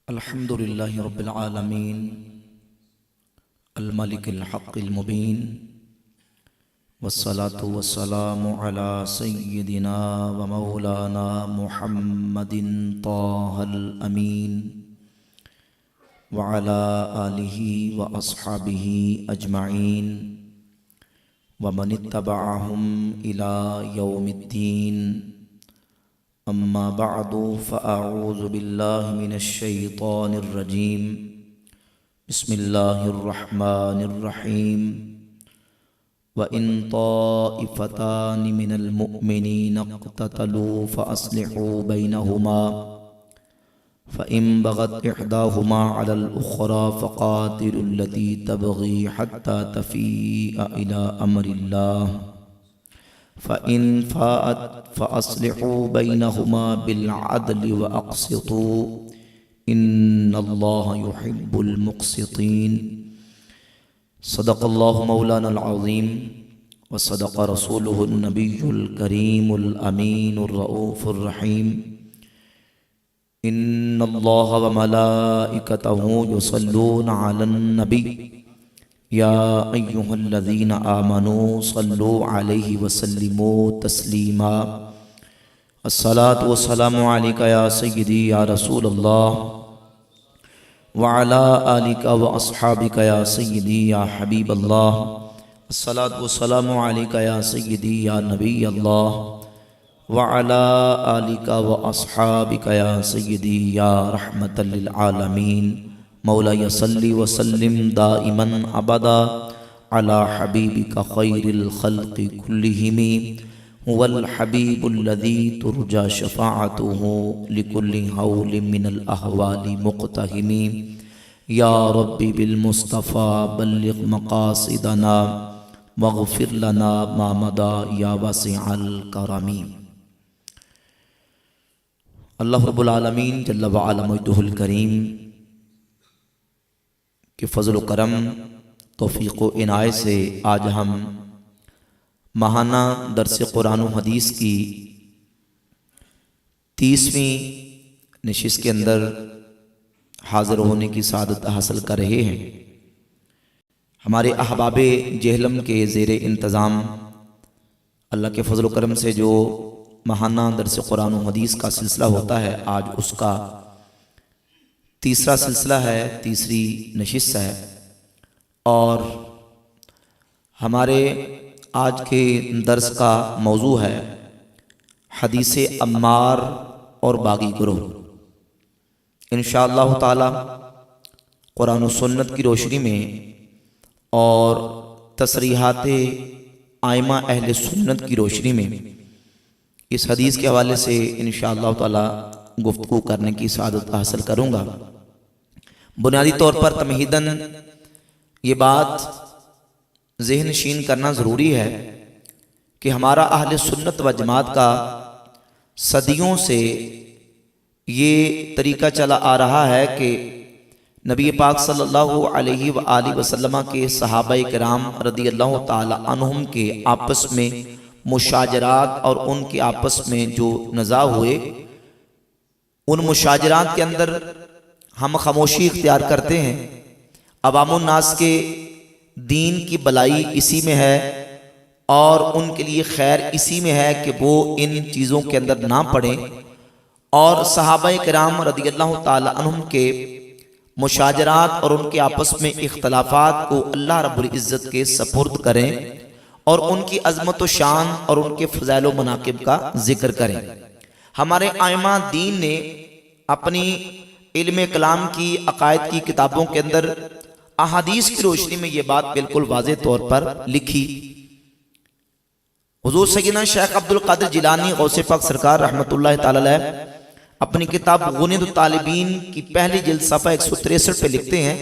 الحمد لله رب العالمين الملك الحق المبين والصلاة والسلام على سيدنا ومولانا محمد طه الأمين وعلى آله وأصحابه أجمعين ومن اتبعهم إلى يوم الدين. أما بعد فأعوذ بالله من الشيطان الرجيم. بسم الله الرحمن الرحيم. وإن طائفتان من المؤمنين اقتتلوا فأصلحوا بينهما فإن بغت إحداهما على الأخرى فقاتلوا التي تبغي حتى تفيء إلى أمر الله فإن فاءت فأصلحوا بينهما بالعدل وأقسطوا إن الله يحب المقسطين. صدق الله مولانا العظيم وصدق رسوله النبي الكريم الأمين الرؤوف الرحيم. إن الله وملائكته يصلون على النبي يا أيها الذين آمنوا صلوا عليه وسلموا تسليما. الصلاة والسلام عليك يا سيدي يا رسول الله وعلى آلك وأصحابك يا سيدي يا حبيب الله. الصلاة والسلام عليك يا سيدي يا نبي الله وعلى آلك وأصحابك يا سيدي يا رحمة للعالمين. مولاي صل وسلم دائما ابدا على حبيبك خير الخلق كلهم هو الحبيب الذي ترجى شفاعته لكل هول من الأهوال مقتهم. يا ربي بالمصطفى بلغ مقاصدنا واغفر لنا ما مضى يا واسع الكرم. اللہ رب العالمین جل وعلا مجدہ الکریم کہ فضل و کرم توفیق و عنایت سے آج ہم ماہانہ درس قرآن و حدیث کی 30ویں نشست کے اندر حاضر ہونے کی سعادت حاصل کر رہے ہیں. ہمارے احباب جہلم کے زیر انتظام اللہ کے فضل و کرم سے جو ماہانہ درس قرآن و حدیث کا سلسلہ ہوتا ہے، آج اس کا تیسرا سلسلہ ہے، تیسری نشست ہے. اور ہمارے آج کے درس کا موضوع ہے حدیث عمار اور باغی گروہ. انشاءاللہ تعالی قرآن و سنت کی روشنی میں اور تصریحات ائمہ اہل سنت کی روشنی میں اس حدیث کے حوالے سے انشاءاللہ تعالی گفتگو کرنے کی سعادت حاصل کروں گا. بنیادی طور پر تمہیداً یہ بات ذہن نشین کرنا ضروری ہے کہ ہمارا اہل سنت و جماعت کا صدیوں سے یہ طریقہ چلا آ رہا ہے کہ نبی پاک صلی اللہ علیہ وآلہ وسلم کے صحابہ کرام رضی اللہ تعالی عنہم کے آپس میں مشاجرات اور ان کے آپس میں جو نزاع ہوئے، ان مشاجرات کے اندر ہم خاموشی اختیار کرتے ہیں. عوام الناس کے دین کی بلائی اسی میں ہے اور ان کے لیے خیر اسی میں ہے کہ وہ ان چیزوں کے اندر نہ پڑیں، اور صحابہ کرام رضی اللہ تعالی عنہم کے مشاجرات اور ان کے آپس میں اختلافات کو اللہ رب العزت کے سپرد کریں اور ان کی عظمت و شان اور ان کے فضائل و مناقب کا ذکر کریں. ہمارے ائمہ دین نے اپنی علم کلام کی عقائد کی کتابوں کے اندر احادیث کی روشنی میں یہ بات بالکل واضح طور پر لکھی. حضور سیدنا شیخ عبد القادر جیلانی غوث پاک سرکار رحمت اللہ تعالی علیہ اپنی کتاب غنیۃ الطالبین کی پہلی جلد صفحہ 163 پہ لکھتے ہیں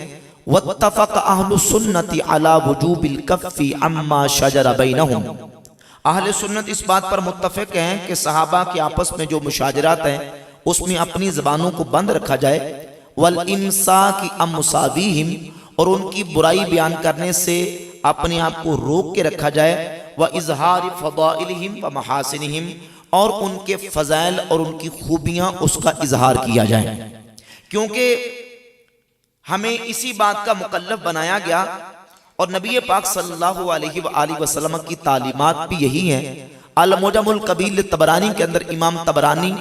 واتفق اہل السنت علی وجوب الکف عما شجر بینہم. اہل سنت اس بات پر متفق ہیں کہ صحابہ کے آپس میں جو مشاجرات ہیں اس میں اپنی زبانوں کو بند رکھا جائے، والامساک عن مساویہم، اور ان کی برائی بیان کرنے سے اپنے آپ کو روک کے رکھا جائے، وَإِظْهَارِ فَضَائِلِهِمْ وَمَحَاسِنِهِمْ، اور ان کے فضائل اور ان کی خوبیاں اس کا اظہار کیا جائے. کیونکہ ہمیں اسی بات کا مکلف بنایا گیا اور نبی پاک صلی اللہ علیہ وآلہ وسلم کی تعلیمات بھی یہی ہیں۔ المعجم الکبیر طبرانی کے اندر امام طبرانی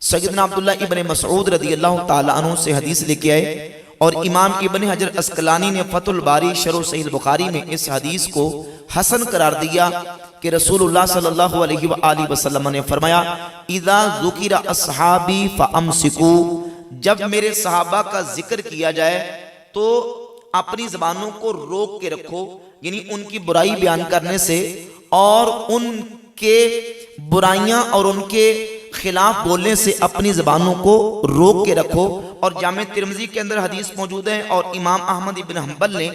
سیدنا عبداللہ ابن مسعود رضی اللہ تعالیٰ عنہ سے حدیث لے کے آئے، اور امام ابن حجر اسقلانی نے فتح الباری شرح صحیح البخاری میں اس حدیث کو حسن قرار دیا کہ رسول اللہ صلی اللہ علیہ وآلہ وسلم نے فرمایا اذا ذکر اصحابی فامسکو، جب میرے صحابہ کا ذکر کیا جائے تو اپنی زبانوں کو روک کے رکھو، یعنی ان کی برائی بیان کرنے سے اور ان کے برائیاں اور ان کے خلاف بولنے سے اپنی زبانوں کو روک کے رکھو۔ اور جامع ترمذی کے اندر حدیث موجود ہے، اور امام احمد ابن حنبل نے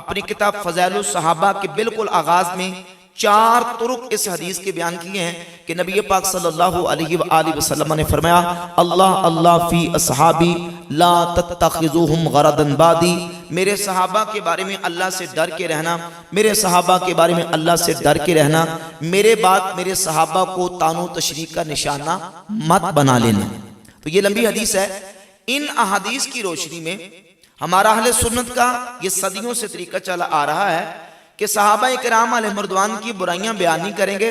اپنی کتاب فضائل الصحابہ کے بالکل آغاز میں 4 طرق اس حدیث کے بیان کیے ہیں کہ نبی پاک صلی اللہ علیہ وآلہ وسلم نے فرمایا اللہ اللہ فی اصحابی لا تتخذوہم غرضا بعدی، میرے صحابہ کے بارے میں اللہ سے ڈر کے رہنا، میرے صحابہ کے بارے میں اللہ سے ڈر کے رہنا، میرے بعد میرے صحابہ کو تانو تشریح کا نشانہ مت بنا لینا۔ تو یہ لمبی حدیث ہے۔ ان احادیث کی روشنی میں ہمارا اہل سنت کا یہ صدیوں سے طریقہ چلا آ رہا ہے کہ صحابہ کرام علیہ مردوان کی برائیاں بیان نہیں کریں گے،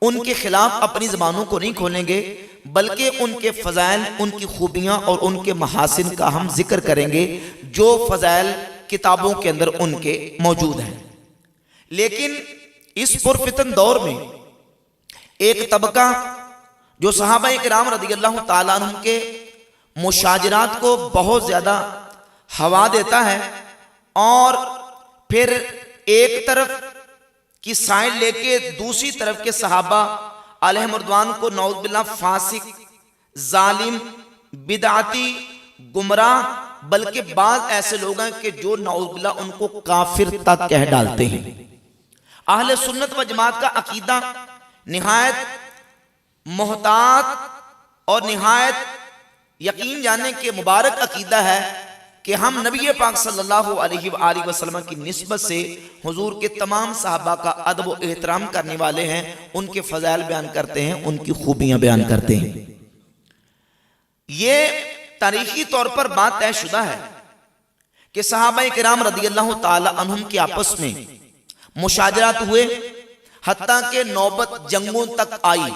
ان کے خلاف اپنی زبانوں کو نہیں کھولیں گے، بلکہ ان کے فضائل، ان کی خوبیاں اور ان کے محاسن کا ہم ذکر کریں گے جو فضائل کتابوں کے اندر ان کے موجود ہیں۔ لیکن اس پرفتن دور میں ایک طبقہ جو صحابہ کرام رضی اللہ تعالیٰ عنہ کے مشاجرات کو بہت زیادہ ہوا دیتا ہے، اور پھر ایک طرف کی سائڈ لے کے دوسری طرف کے صحابہ علیہ مردوان کو نعوذ باللہ فاسق، ظالم، بدعتی، گمراہ، بلکہ بعض ایسے لوگ ہیں کہ جو نعوذ باللہ ان کو کافر تک کہہ ڈالتے ہیں۔ اہل سنت و جماعت کا عقیدہ نہایت محتاط اور نہایت یقین جاننے کے مبارک عقیدہ ہے کہ ہم نبی پاک صلی اللہ علیہ وآلہ وسلم کی نسبت سے حضور کے تمام صحابہ کا ادب و احترام کرنے والے ہیں، ان کے فضائل بیان کرتے ہیں، ان کی خوبیاں بیان کرتے ہیں۔ یہ تاریخی طور پر بات طے شدہ ہے کہ صحابہ کرام رضی اللہ تعالی عنہم کے آپس میں مشاجرات ہوئے، حتیٰ کہ نوبت جنگوں تک آئی،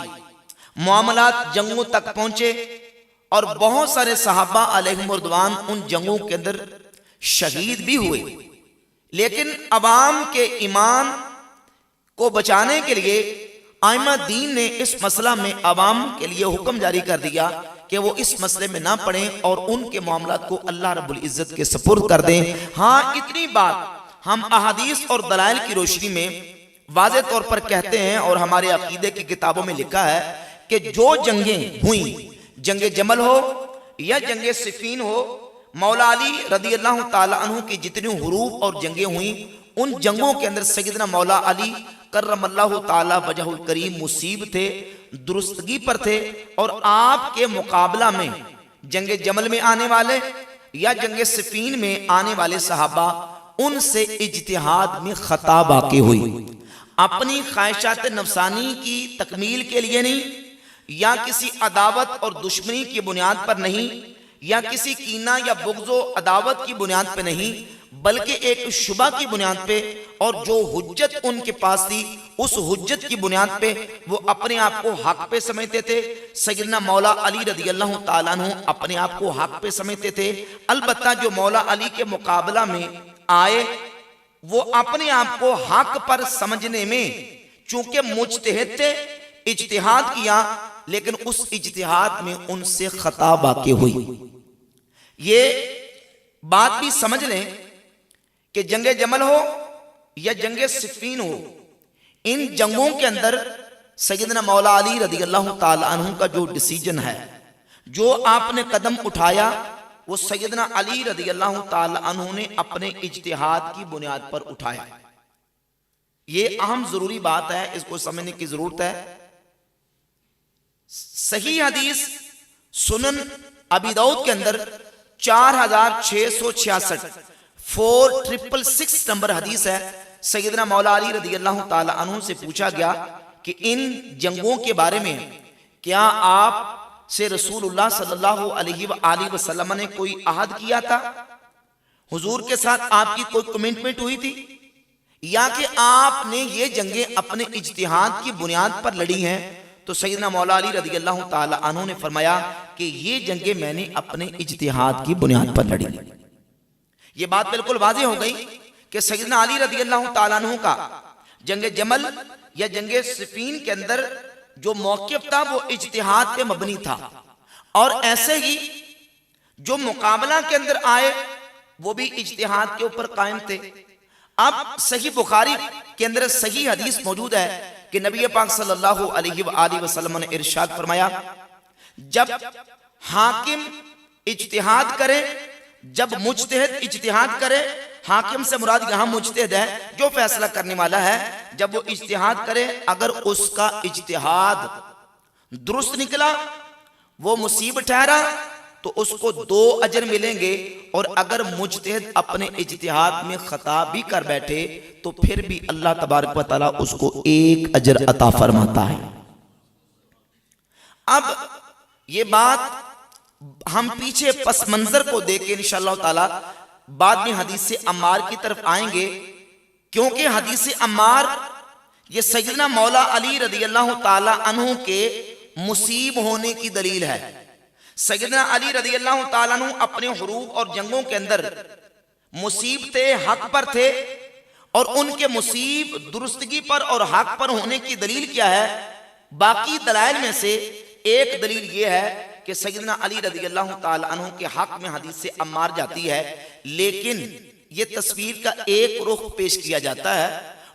معاملات جنگوں تک پہنچے، اور بہت سارے صحابہ علیہم رضوان ان جنگوں کے اندر شہید بھی ہوئے۔ لیکن عوام کے ایمان کو بچانے کے لیے ائمہ دین نے اس مسئلہ میں عوام کے لیے حکم جاری کر دیا کہ وہ اس مسئلے میں نہ پڑیں اور ان کے معاملات کو اللہ رب العزت کے سپرد کر دیں۔ ہاں، اتنی بات ہم احادیث اور دلائل کی روشنی میں واضح طور پر کہتے ہیں، اور ہمارے عقیدے کی کتابوں میں لکھا ہے کہ جو جنگیں ہوئیں، جنگ جمل ہو یا جنگ صفین ہو، مولا علی رضی اللہ تعالی عنہ کی جتنی حروب اور جنگیں ہوئیں، ان جنگوں کے اندر سیدنا مولا علی کرم اللہ تعالی وجہ الکریم مصیب تھے، درستگی پر تھے، اور آپ کے مقابلہ میں جنگ جمل میں آنے والے یا جنگ صفین میں آنے والے صحابہ ان سے اجتہاد میں خطا واقع ہوئی، اپنی خواہشات نفسانی کی تکمیل کے لیے نہیں، یا کسی عداوت اور دشمنی کی بنیاد پر نہیں، یا کسی کینہ یا بغض و عداوت کی بنیاد پہ نہیں، بلکہ ایک شبہ کی بنیاد پہ، اور جو حجت ان کے پاس تھی اس حجت کی بنیاد پہ وہ اپنے آپ کو حق پہ سمجھتے تھے۔ سیدنا مولا علی رضی اللہ تعالیٰ عنہ اپنے آپ کو حق پہ سمجھتے تھے، البتہ جو مولا علی کے مقابلہ میں آئے وہ اپنے آپ کو حق پر سمجھنے میں چونکہ مجتہد تھے، اجتہاد کیا، لیکن اس اجتہاد میں ان سے خطا واقع ہوئی۔ یہ بات بھی سمجھ لیں کہ جنگ جمل ہو یا جنگ صفین ہو، ان جنگوں کے اندر سیدنا مولا علی رضی اللہ تعالی عنہ کا جو ڈیسیجن ہے، جو آپ نے قدم اٹھایا، وہ سیدنا علی رضی اللہ تعالی عنہ نے اپنے اجتہاد کی بنیاد پر اٹھایا۔ یہ اہم ضروری بات ہے، اس کو سمجھنے کی ضرورت ہے۔ صحیح حدیث سنن ابی داؤد کے اندر 4666 4666 نمبر حدیث ہے۔ سیدنا مولا علی رضی اللہ تعالی عنہ سے پوچھا گیا کہ ان جنگوں کے بارے میں کیا آپ سے رسول اللہ صلی اللہ علیہ وآلہ وسلم نے کوئی عہد کیا تھا؟ حضور کے ساتھ آپ کی کوئی کمٹمنٹ ہوئی تھی؟ یا کہ آپ نے یہ جنگیں اپنے اجتہاد کی بنیاد پر لڑی ہیں؟ تو سیدنا مولا علی رضی اللہ تعالی عنہ نے فرمایا کہ یہ جنگیں میں نے اپنے اجتہاد کی بنیاد پر لڑی۔ یہ بات بالکل واضح ہو گئی کہ سیدنا علی رضی اللہ تعالیٰ عنہ کا جنگ جمل یا جنگ صفین کے اندر جو موقف تھا وہ اجتہاد پہ مبنی تھا، اور ایسے ہی جو مقابلہ کے اندر آئے وہ بھی اجتہاد کے اوپر قائم تھے۔ اب صحیح بخاری کے اندر صحیح حدیث موجود ہے کہ نبی پاک صلی اللہ علیہ وآلہ وسلم نے ارشاد فرمایا، جب حاکم اجتہاد کرے، جب مجتہد اجتہاد کرے، حاکم سے مراد یہاں مجتہد ہے جو فیصلہ کرنے والا ہے، جب وہ اجتہاد کرے اگر اس کا اجتہاد درست نکلا، وہ مصیب ٹھہرا، تو اس کو 2 اجر ملیں گے، اور اگر مجتہد اپنے اجتہاد میں خطا بھی کر بیٹھے تو پھر بھی اللہ تبارک و تعالیٰ اس کو 1 اجر عطا فرماتا ہے۔ اب یہ بات ہم پیچھے پس منظر کو دیکھ کے انشاءاللہ تعالیٰ بعد میں حدیث عمار کی طرف آئیں گے، کیونکہ حدیث عمار یہ سیدنا مولا علی رضی اللہ تعالی عنہ کے مصیب ہونے کی دلیل ہے۔ سیدنا علی رضی اللہ تعالیٰ عنہ اپنے حروب اور جنگوں کے اندر مصیب تھے، حق پر تھے، اور ان کے مصیب درستگی پر اور حق پر ہونے کی دلیل کیا ہے؟ باقی دلائل میں سے ایک دلیل یہ ہے کہ سیدنا علی رضی اللہ تعالیٰ عنہ کے حق میں حدیث عمار جاتی ہے، لیکن یہ تصویر کا ایک رخ پیش کیا جاتا ہے،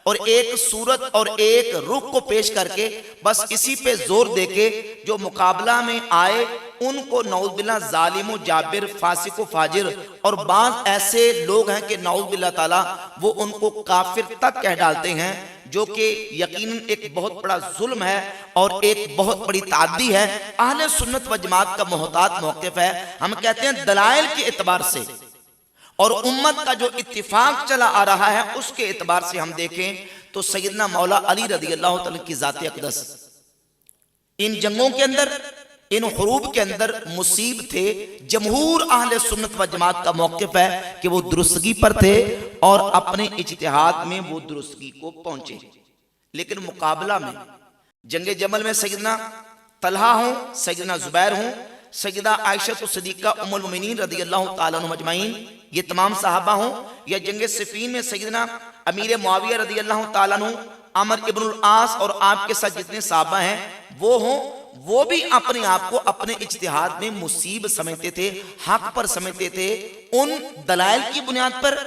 اور ایک صورت اور ایک رخ کو پیش کر کے بس اسی پہ زور دے کے جو مقابلہ میں آئے ان کو نعوذ باللہ ظالم و جابر، فاسق و فاجر، اور بعض ایسے لوگ ہیں کہ نعوذ باللہ تعالیٰ وہ ان کو کافر تک کہہ ڈالتے ہیں، جو کہ یقیناً ایک بہت بڑا ظلم ہے اور ایک بہت بڑی تعدی ہے۔ اہل سنت و جماعت کا محتاط موقف ہے، ہم کہتے ہیں دلائل کے اعتبار سے اور امت کا جو اتفاق چلا آ رہا ہے اس کے اعتبار سے ہم دیکھیں تو سیدنا مولا علی رضی اللہ تعالیٰ کی ذات اقدس ان جنگوں کے اندر، ان حروب کے اندر مصیب تھے۔ جمہور اہل سنت و جماعت کا موقف ہے کہ وہ درستگی پر تھے اور اپنے اجتہاد میں وہ درستگی کو پہنچے، لیکن مقابلہ میں جنگ جمل میں سیدنا طلحہ ہوں، سیدنا زبیر ہوں، سیدہ عائشہ صدیقہ ام المؤمنین رضی اللہ تعالیٰ عنہ اجمعین، یہ تمام صحابہ ہوں، یا جنگ صفین میں سیدنا امیر معاویہ رضی اللہ تعالیٰ عنہ، عمر ابن العاص اور آپ کے ساتھ جتنے صحابہ ہیں وہ ہوں، وہ بھی اپنے آپ کو اپنے اجتہاد میں مصیب سمجھتے تھے، حق پر سمجھتے تھے، ان دلائل کی بنیاد پر،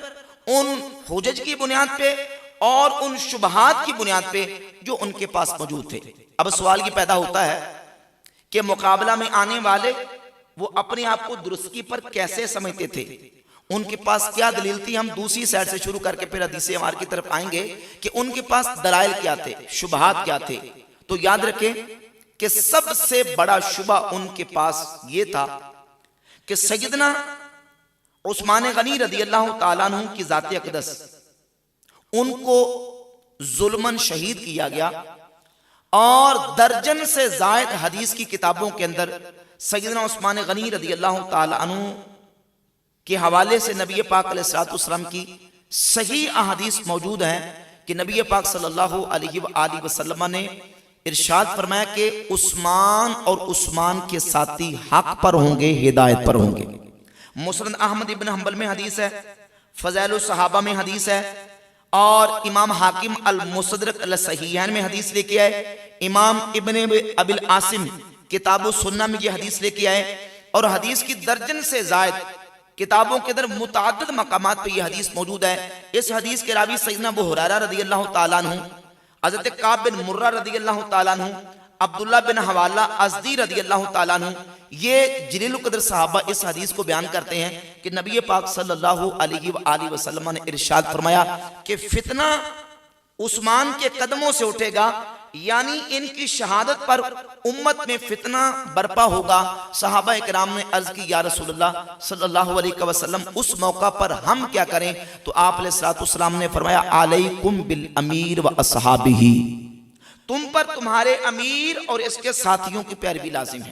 ان حجج کی بنیاد پہ اور ان شبہات کی بنیاد پہ جو ان کے پاس موجود تھے۔ اب سوال یہ پیدا ہوتا ہے کہ مقابلہ میں آنے والے وہ اپنے آپ کو درستگی پر کیسے سمجھتے تھے، ان کے پاس کیا دلیل تھی؟ ہم دوسری سائڈ سے شروع کر کے پھر حدیث عمار کی طرف آئیں گے کہ ان کے پاس دلائل کیا تھے، شبہات کیا تھے۔ تو یاد رکھیں کہ سب سے بڑا شبہ ان کے پاس یہ تھا کہ سیدنا عثمان غنی رضی اللہ تعالیٰ عنہ کی ذات اقدس ان کو ظلماً شہید کیا گیا، اور درجن سے زائد حدیث کی کتابوں کے اندر سیدنا عثمان غنی رضی اللہ تعالیٰ عنہ کے حوالے سے نبی پاک علیہ السلام کی صحیح احادیث موجود ہیں کہ نبی پاک صلی اللہ علیہ وآلہ وسلم نے ارشاد فرمایا کہ عثمان اور عثمان کے ساتھی حق پر ہوں گے، ہدایت پر ہوں گے۔ مسند احمد ابن حنبل میں حدیث ہے، فضائل الصحابہ میں حدیث ہے، اور امام حاکم المستدرک الصحیحین میں حدیث لے کے آئے، امام ابن ابی العاصم کتاب السنہ میں یہ حدیث لے کے آئے، اور حدیث کی درجن سے زائد کتابوں کے اندر متعدد مقامات پہ یہ حدیث موجود ہے۔ اس حدیث کے راوی سیدنا ابو ہریرہ رضی اللہ تعالیٰ عنہ، حضرت کعب بن مرہ رضی اللہ تعالیٰ عنہ، عبداللہ بن حوالہ ازدی رضی اللہ تعالیٰ عنہ، یہ جلیل القدر صحابہ اس حدیث کو بیان کرتے ہیں کہ نبی پاک صلی اللہ علیہ وآلہ وسلم نے ارشاد فرمایا کہ فتنہ عثمان کے قدموں سے اٹھے گا، یعنی ان کی شہادت پر امت میں فتنہ برپا ہوگا۔ صحابہ اکرام نے عرض کی یا رسول اللہ صلی اللہ علیہ وسلم اس موقع پر ہم کیا کریں؟ تو آپ علیہ السلام نے فرمایا علیکم بالامیر و اصحابہ، تم پر تمہارے امیر اور اس کے ساتھیوں کی پیروی لازم ہے۔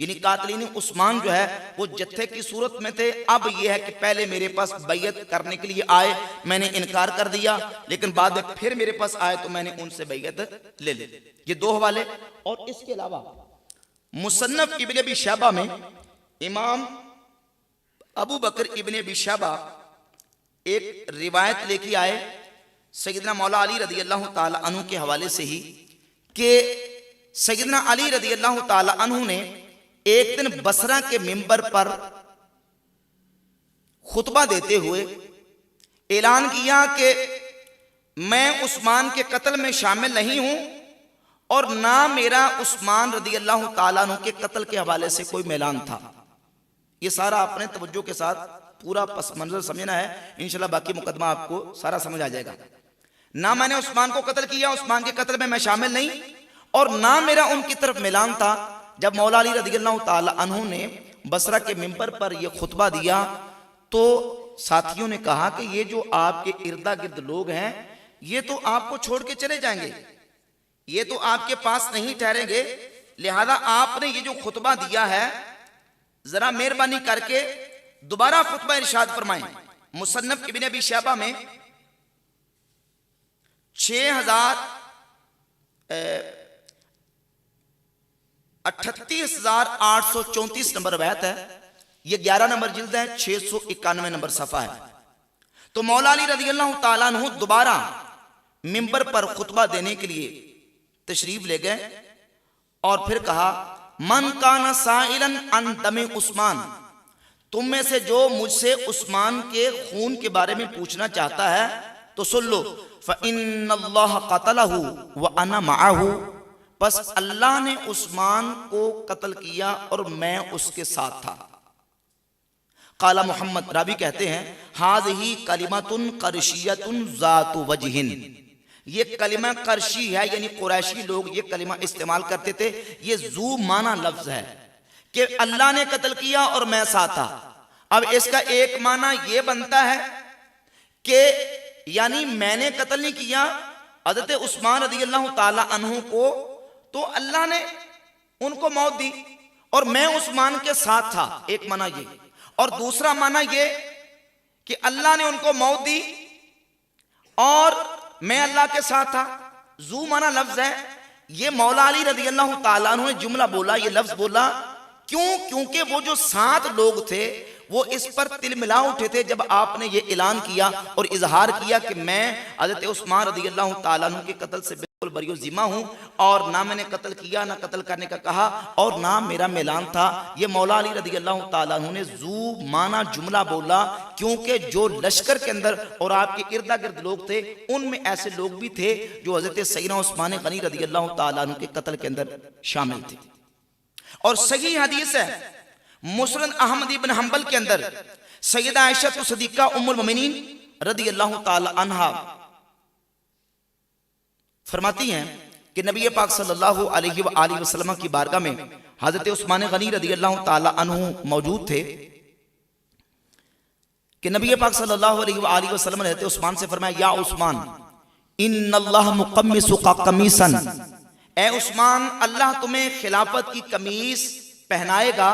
یعنی قاتلین عثمان جو ہے وہ جتھے کی صورت میں تھے. اب یہ ہے کہ پہلے میرے پاس بیعت کرنے کے لیے آئے, میں نے انکار کر دیا, لیکن بعد میں پھر میرے پاس آئے تو میں نے ان سے بیعت لے لی. یہ دو حوالے. اور اس کے علاوہ مصنف ابن ابی شیبہ میں امام ابو بکر ابن ابی شیبہ ایک روایت لے کے آئے سیدنا مولا علی رضی اللہ تعالی عنہ کے حوالے سے ہی, کہ سیدنا علی رضی اللہ تعالی عنہ نے ایک دن بصرہ کے منبر پر خطبہ دیتے ہوئے اعلان کیا کہ میں عثمان کے قتل میں شامل نہیں ہوں اور نہ میرا عثمان رضی اللہ تعالیٰ عنہ کے قتل کے حوالے سے کوئی اعلان تھا. یہ سارا اپنے توجہ کے ساتھ پورا پس منظر سمجھنا ہے, انشاءاللہ باقی مقدمہ آپ کو سارا سمجھ آ جائے گا. نہ میں نے عثمان کو قتل کیا, عثمان کے قتل میں شامل نہیں, اور نہ میرا ان کی طرف اعلان تھا. جب مولا علی رضی اللہ تعالی عنہ نے بصرہ کے منبر پر یہ خطبہ دیا تو ساتھیوں نے کہا کہ یہ جو آپ کے اردا گرد لوگ ہیں یہ تو آپ کو چھوڑ کے چلے جائیں گے, یہ تو آپ کے پاس نہیں ٹھہریں گے, لہذا آپ نے یہ جو خطبہ دیا ہے ذرا مہربانی کر کے دوبارہ خطبہ ارشاد فرمائیں. مصنف ابن ابی شیبہ میں 38,834 نمبر روایت ہے, یہ 11 نمبر جلد ہے, 691 نمبر صفحہ ہے. تو مولا علی رضی اللہ تعالیٰ عنہ دوبارہ منبر پر خطبہ دینے کے لیے تشریف لے گئے اور پھر کہا من کان سائلا عن دم عثمان, تم میں سے جو مجھ سے عثمان کے خون کے بارے میں پوچھنا چاہتا ہے تو سن لو, فإن اللہ قتلہ وأنا معہ, پس اللہ نے عثمان کو قتل کیا اور میں اس کے ساتھ تھا. قال محمد, راوی کہتے ہیں ھذہ کلمۃ قرشیۃ ذات وجہ, یہ کلمہ قرشی ہے, یعنی قریشی لوگ یہ کلمہ استعمال کرتے تھے. یہ ذو معنی لفظ ہے کہ اللہ نے قتل کیا اور میں ساتھ تھا. اب اس کا ایک معنی یہ بنتا ہے کہ یعنی میں نے قتل نہیں کیا حضرت عثمان رضی اللہ تعالی عنہ کو, تو اللہ نے ان کو موت دی اور میں عثمان کے ساتھ تھا, ایک معنی یہ. اور دوسرا معنی یہ کہ اللہ نے ان کو موت دی اور میں اللہ کے ساتھ تھا. ذو معنی لفظ ہے. یہ مولا علی رضی اللہ تعالیٰ عنہ نے جملہ بولا, یہ لفظ بولا کیوں؟ کیونکہ وہ جو 7 لوگ تھے وہ اس پر تل ملا اٹھے تھے جب آپ نے یہ اعلان کیا اور اظہار کیا کہ میں حضرت عثمان رضی اللہ تعالیٰ عنہ کے قتل سے بالکل بری و ذمہ ہوں, اور نہ میں نے قتل کیا نہ قتل کرنے کا کہا اور نہ میرا اعلان تھا. یہ مولا علی رضی اللہ تعالیٰ عنہ نے ذو معنی جملہ بولا کیونکہ جو لشکر کے اندر اور آپ کے اردا گرد لوگ تھے ان میں ایسے لوگ بھی تھے جو حضرت سیدنا عثمان غنی رضی اللہ تعالیٰ عنہ کے قتل کے اندر شامل تھے. اور صحیح حدیث ہے مسند احمد بن حنبل کے اندر سیدہ عائشہ صدیقہ ام المومنین رضی اللہ تعالی عنہا فرماتی ہیں کہ نبی پاک صلی اللہ علیہ وآلہ وسلم کی بارگاہ میں حضرت عثمان غنی رضی اللہ تعالی عنہ موجود تھے کہ نبی پاک صلی اللہ علیہ وآلہ وسلم نے حضرت عثمان سے فرمایا یا عثمان ان اللہ مقمصک قمیصا, اے عثمان اللہ تمہیں خلافت کی قمیص پہنائے گا.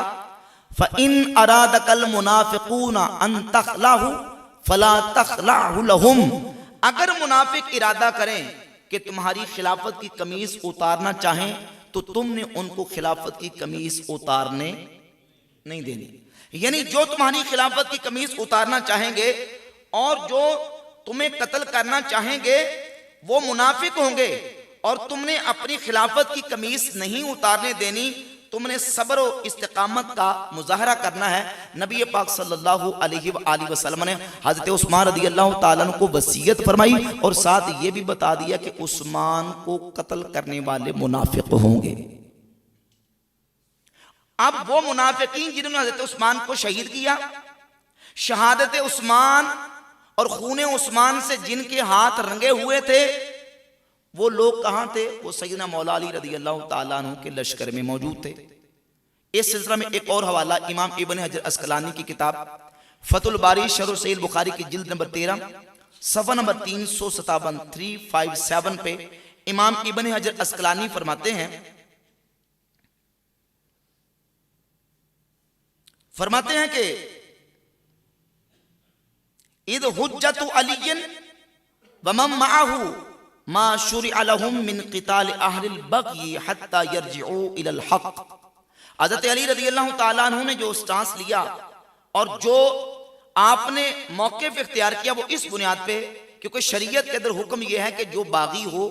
فَإِنْ أَرَادَكَ الْمُنَافِقُونَ أَن تَخْلَعُهُ فَلَا تَخْلَعْهُ لَهُمْ, اگر منافق ارادہ کریں کہ تمہاری خلافت کی قمیص اتارنا چاہیں تو تم نے ان کو خلافت کی قمیص اتارنے نہیں دینی. یعنی جو تمہاری خلافت کی قمیص اتارنا چاہیں گے اور جو تمہیں قتل کرنا چاہیں گے وہ منافق ہوں گے اور تم نے اپنی خلافت کی قمیص نہیں اتارنے دینی, تم نے صبر و استقامت کا مظاہرہ کرنا ہے. نبی پاک صلی اللہ علیہ وآلہ وسلم نے حضرت عثمان رضی اللہ تعالیٰ عنہ کو وصیت فرمائی اور ساتھ یہ بھی بتا دیا کہ عثمان کو قتل کرنے والے منافق ہوں گے. اب وہ منافقین جنہوں نے حضرت عثمان کو شہید کیا, شہادت عثمان اور خون عثمان سے جن کے ہاتھ رنگے ہوئے تھے, وہ لوگ کہاں تھے؟ وہ سیدنا مولا علی رضی اللہ تعالیٰ عنہ کے لشکر میں موجود تھے. اس سلسلہ میں ایک اور حوالہ امام ابن حجر اسقلانی کی کتاب فتح الباری شرح صحیح البخاری کی جلد نمبر 13 صفحہ نمبر 357 پہ امام ابن حجر اسقلانی فرماتے ہیں فرماتے ہیں کہ اذ حجت علی ومن معه ما شرع لهم من قتال اہل البغی حتی یرجعوا الی الحق. حضرت علی رضی اللہ تعالیٰ عنہ نے جو اسٹانس لیا اور جو آپ نے موقف اختیار کیا وہ اس بنیاد پہ کیونکہ شریعت کے اندر حکم یہ ہے کہ جو باغی ہو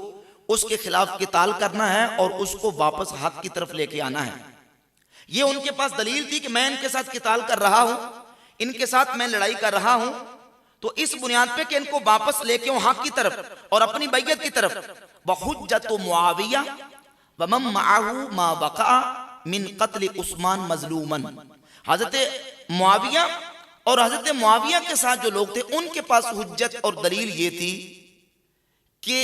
اس کے خلاف قتال کرنا ہے اور اس کو واپس حق کی طرف لے کے آنا ہے. یہ ان کے پاس دلیل تھی کہ میں ان کے ساتھ قتال کر رہا ہوں, ان کے ساتھ میں لڑائی کر رہا ہوں, تو اس بنیاد پہ کہ ان کو واپس لے کے ہوں حق کی طرف اور اپنی بیعت کی طرف. وحجت معاویہ ومن معه ما وقع من قتل عثمان مظلوما. حضرت معاویہ اور حضرت معاویہ کے ساتھ جو لوگ تھے ان کے پاس حجت اور دلیل یہ تھی کہ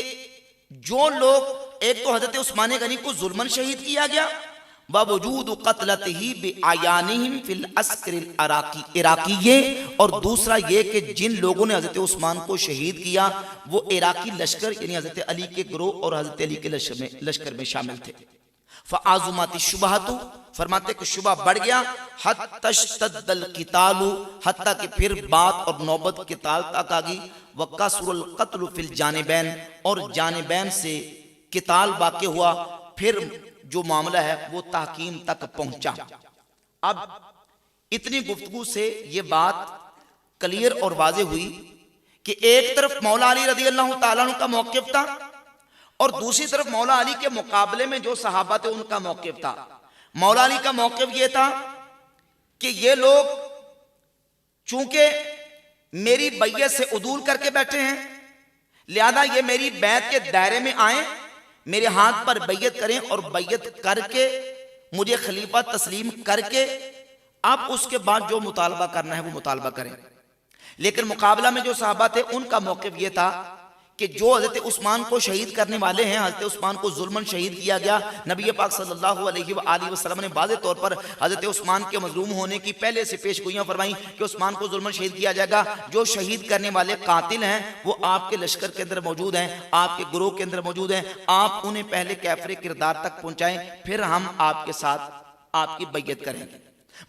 جو لوگ, ایک تو حضرت عثمان غنی کو ظلماً شہید کیا گیا ووجود قتلته بعیانہم فی العسکر العراقی, اور دوسرا یہ کہ جن لوگوں نے حضرت عثمان کو شہید کیا وہ عراقی لشکر یعنی حضرت علی کے گروہ اور حضرت علی کے لشکر میں شامل تھے. فعظمت الشبہۃ, فرماتے کہ شبہ بڑھ گیا, حتی اشتد القتال, حتیٰ کہ پھر بات اور نوبت قتال تک آ گئی. وکثر القتل فی الجانبین, اور جانبین سے قتال واقع ہوا. پھر جو معاملہ ہے وہ تحکیم تک پہنچا. اب اتنی گفتگو سے یہ بات کلیئر اور واضح ہوئی کہ ایک طرف مولا علی رضی اللہ تعالیٰ عنہ کا موقف تھا اور دوسری طرف مولا علی کے مقابلے میں جو صحابہ تھے ان کا موقف تھا. مولا علی کا موقف یہ تھا کہ یہ لوگ چونکہ میری بیعت سے عدول کر کے بیٹھے ہیں لہذا یہ میری بیعت کے دائرے میں آئیں, میرے ہاتھ پر بیعت کریں اور بیعت کر کے مجھے خلیفہ تسلیم کر کے اب اس کے بعد جو مطالبہ کرنا ہے وہ مطالبہ کریں. لیکن مقابلہ میں جو صحابہ تھے ان کا موقف یہ تھا کہ جو حضرت عثمان کو شہید کرنے والے ہیں, حضرت عثمان کو ظلماً شہید کیا گیا. نبی پاک صلی اللہ علیہ وآلہ وسلم نے واضح طور پر حضرت عثمان کے مظلوم ہونے کی پہلے سے پیش گوئیاں فرمائیں کہ عثمان کو ظلماً شہید کیا جائے گا. جو شہید کرنے والے قاتل ہیں وہ آپ کے لشکر کے اندر موجود ہیں, آپ کے گروہ کے اندر موجود ہیں, آپ انہیں پہلے کیفر کردار تک پہنچائیں, پھر ہم آپ کے ساتھ آپ کی بیعت کریں گے.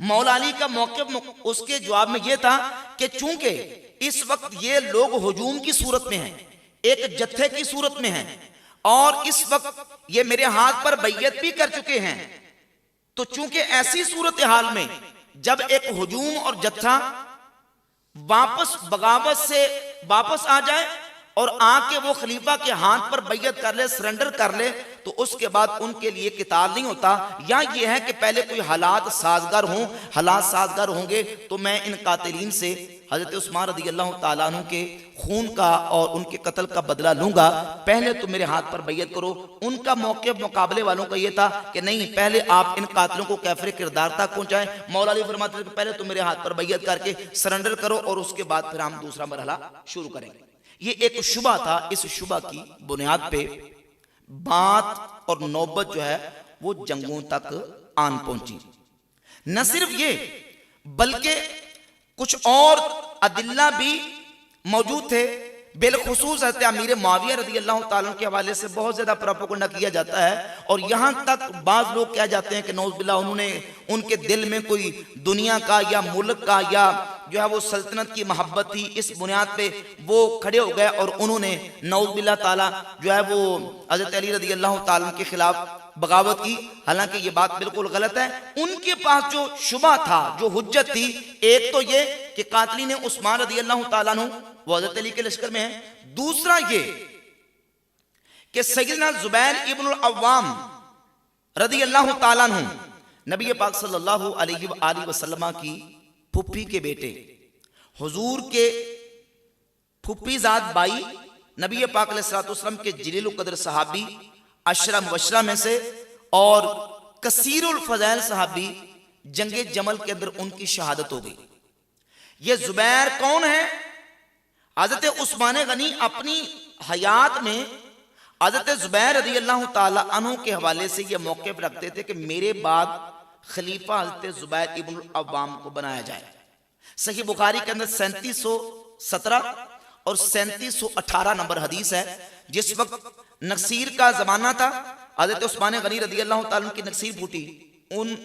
مولا علی کا موقف اس کے جواب میں یہ تھا کہ چونکہ اس وقت یہ لوگ ہجوم کی صورت میں ہیں, ایک جتھے کی صورت میں ہیں, اور اس وقت یہ میرے ہاتھ پر بیعت بھی کر چکے ہیں, تو چونکہ ایسی صورتحال میں جب ایک ہجوم اور جتھا واپس بغاوت سے واپس آ جائے اور آ کے وہ خلیفہ کے ہاتھ پر بیعت کر لے, سرنڈر کر لے, تو اس کے بعد ان کے لیے قتال نہیں ہوتا. یا یہ ہے کہ پہلے کوئی حالات سازگار ہوں, حالات سازگار ہوں گے تو میں ان قاتلین سے حضرت عثمان رضی اللہ تعالیٰ عنہ کے خون کا اور ان کے قتل کا بدلہ لوں گا, پہلے تو میرے ہاتھ پر بیعت کرو. ان کا موقف مقابلے والوں کا یہ تھا کہ نہیں, پہلے آپ ان قاتلوں کو کیفر کردار تک پہنچائیں. مولا علی فرماتے ہیں کہ پہلے تو میرے ہاتھ پر بیعت کر کے سرنڈر کرو اور اس کے بعد پھر ہم دوسرا مرحلہ شروع کریں گے. یہ ایک شبہ تھا, اس شبہ کی بنیاد پہ بات اور نوبت جو ہے وہ جنگوں تک آن پہنچی. نہ صرف یہ بلکہ کچھ اور ادلہ بھی موجود تھے. بالخصوص حضرت امیر معاویہ رضی اللہ تعالیٰ کے حوالے سے بہت زیادہ پروپیگنڈا کیا جاتا ہے, اور یہاں تک بعض لوگ کہہ جاتے ہیں کہ نعوذ باللہ انہوں نے ان کے دل میں کوئی دنیا کا یا ملک کا یا جو ہے وہ سلطنت کی محبت تھی, اس بنیاد پہ وہ کھڑے ہو گئے اور انہوں نے نعوذ باللہ تعالیٰ جو ہے وہ حضرت علی رضی اللہ تعالیٰ کے خلاف بغاوت کی. حالانکہ یہ بات بالکل غلط ہے. ان کے پاس جو شبہ تھا, جو حجت تھی, ایک تو یہ کہ قاتلین عثمان رضی اللہ تعالیٰ عنہ وہ حضرت علی کے لشکر میں ہیں. دوسرا یہ کہ سیدنا زبیر ابن العوام رضی اللہ تعالیٰ عنہ نبی پاک صلی اللہ علیہ وآلہ وسلم کی پھپھی کے بیٹے, حضور کے پھپھی زاد بائی, نبی پاک علیہ السلام کے جلیل القدر صحابی, عشرہ مبشرہ میں سے اور کثیر الفضائل صحابی, جنگ جمل کے اندر ان کی شہادت ہو گئی. یہ زبیر کون ہے؟ حضرت عثمان غنی اپنی حیات میں حضرت زبیر رضی اللہ تعالی عنہ کے حوالے سے یہ موقف رکھتے تھے کہ میرے بعد خلیفہ حضرت زبیر ابن العوام کو بنایا جائے. صحیح بخاری کے اندر 3717 اور 3718 نمبر حدیث ہے. جس وقت نکسیر کا زمانہ تھا, حضرت عثمان غنی رضی اللہ تعالیٰ کی نکسیر پھوٹی, ان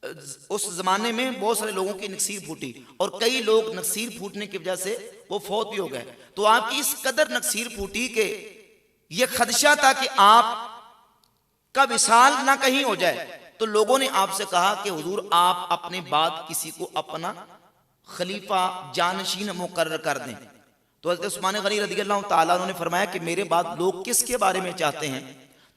اس زمانے میں بہت سارے لوگوں کی نکسیر پھوٹی اور کئی لوگ نکسیر پھوٹنے کی وجہ سے وہ فوت بھی ہو گئے. تو آپ کی اس قدر نکسیر پھوٹی کہ یہ خدشہ تھا کہ آپ کا وصال نہ کہیں ہو جائے. تو لوگوں نے آپ سے کہا کہ حضور آپ اپنے بعد کسی کو اپنا خلیفہ جانشین مقرر کر دیں. تو حضرت عثمان غنی رضی اللہ تعالیٰ عنہ نے فرمایا کہ میرے بعد لوگ کس کے بارے میں چاہتے ہیں؟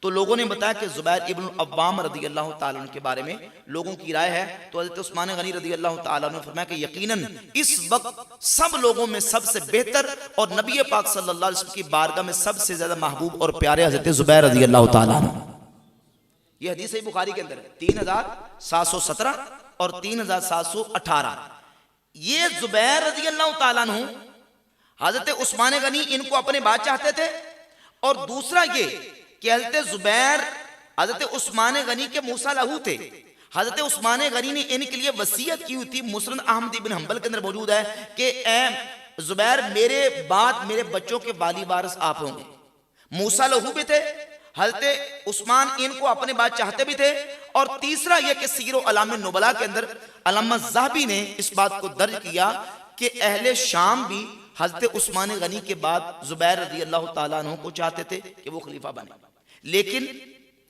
تو لوگوں نے بتایا کہ زبیر ابن عوام رضی اللہ تعالیٰ عنہ کے بارے میں لوگوں کی رائے ہے. تو حضرت عثمان غنی رضی اللہ تعالیٰ عنہ نے فرمایا کہ یقیناً اس وقت سب لوگوں میں سب سے بہتر اور نبی پاک صلی اللہ علیہ وسلم کی بارگاہ میں سب سے زیادہ محبوب اور پیارے حضرت زبیر رضی اللہ تعالیٰ عنہ. یہ حدیث صحیح بخاری کے اندر ہے 3717 اور 3718. یہ زبیر رضی اللہ تعالیٰ عنہ حضرت عثمان غنی ان کو اپنے بعد چاہتے تھے. اور دوسرا یہ کہ حضرت زبیر حضرت عثمان غنی کے موسیٰ لہو تھے. حضرت عثمان غنی نے ان کے لیے وصیت کی ہوئی تھی. مسند احمد بن حنبل کے اندر موجود ہے کہ اے زبیر میرے بعد میرے بچوں کے والی وارث آپ ہوں گے. موسیٰ لہو بھی تھے. حضرت عثمان ان کو اپنے بعد چاہتے بھی تھے. اور تیسرا یہ کہ سیر و اعلام النبلاء کے اندر علامہ ذہبی نے اس بات کو درج کیا کہ اہل شام بھی حضرت عثمان غنی کے بعد زبیر رضی اللہ تعالیٰ عنہ کو چاہتے تھے کہ وہ خلیفہ بنے. لیکن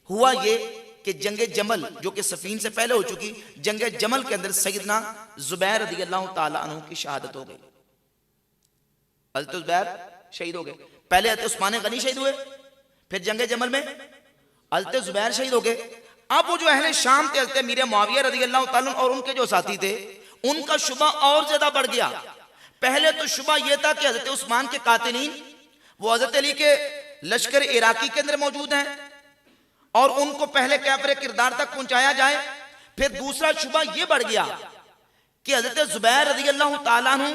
ہوا یہ کہ جنگ جمل جو کہ صفین سے پہلے ہو چکی، جنگ جمل کے اندر سیدنا زبیر رضی اللہ تعالیٰ عنہ کی شہادت ہو گئی. حضرت زبیر شہید ہو گئے. پہلے حضرت عثمان غنی شہید ہوئے، پھر جنگ جمل میں حضرت زبیر شہید ہو گئے. اب وہ جو اہل شام تھے حضرت امیر معاویہ رضی اللہ تعالیٰ عنہ اور ان کے جو ساتھی تھے ان کا شبہ اور زیادہ بڑھ گیا. پہلے تو شبہ یہ تھا کہ حضرت عثمان کے قاتلین وہ حضرت علی کے لشکر عراقی کے اندر موجود ہیں اور ان کو پہلے کیفر کردار تک پہنچایا جائے. پھر دوسرا شبہ یہ بڑھ گیا کہ حضرت زبیر رضی اللہ تعالیٰ عنہ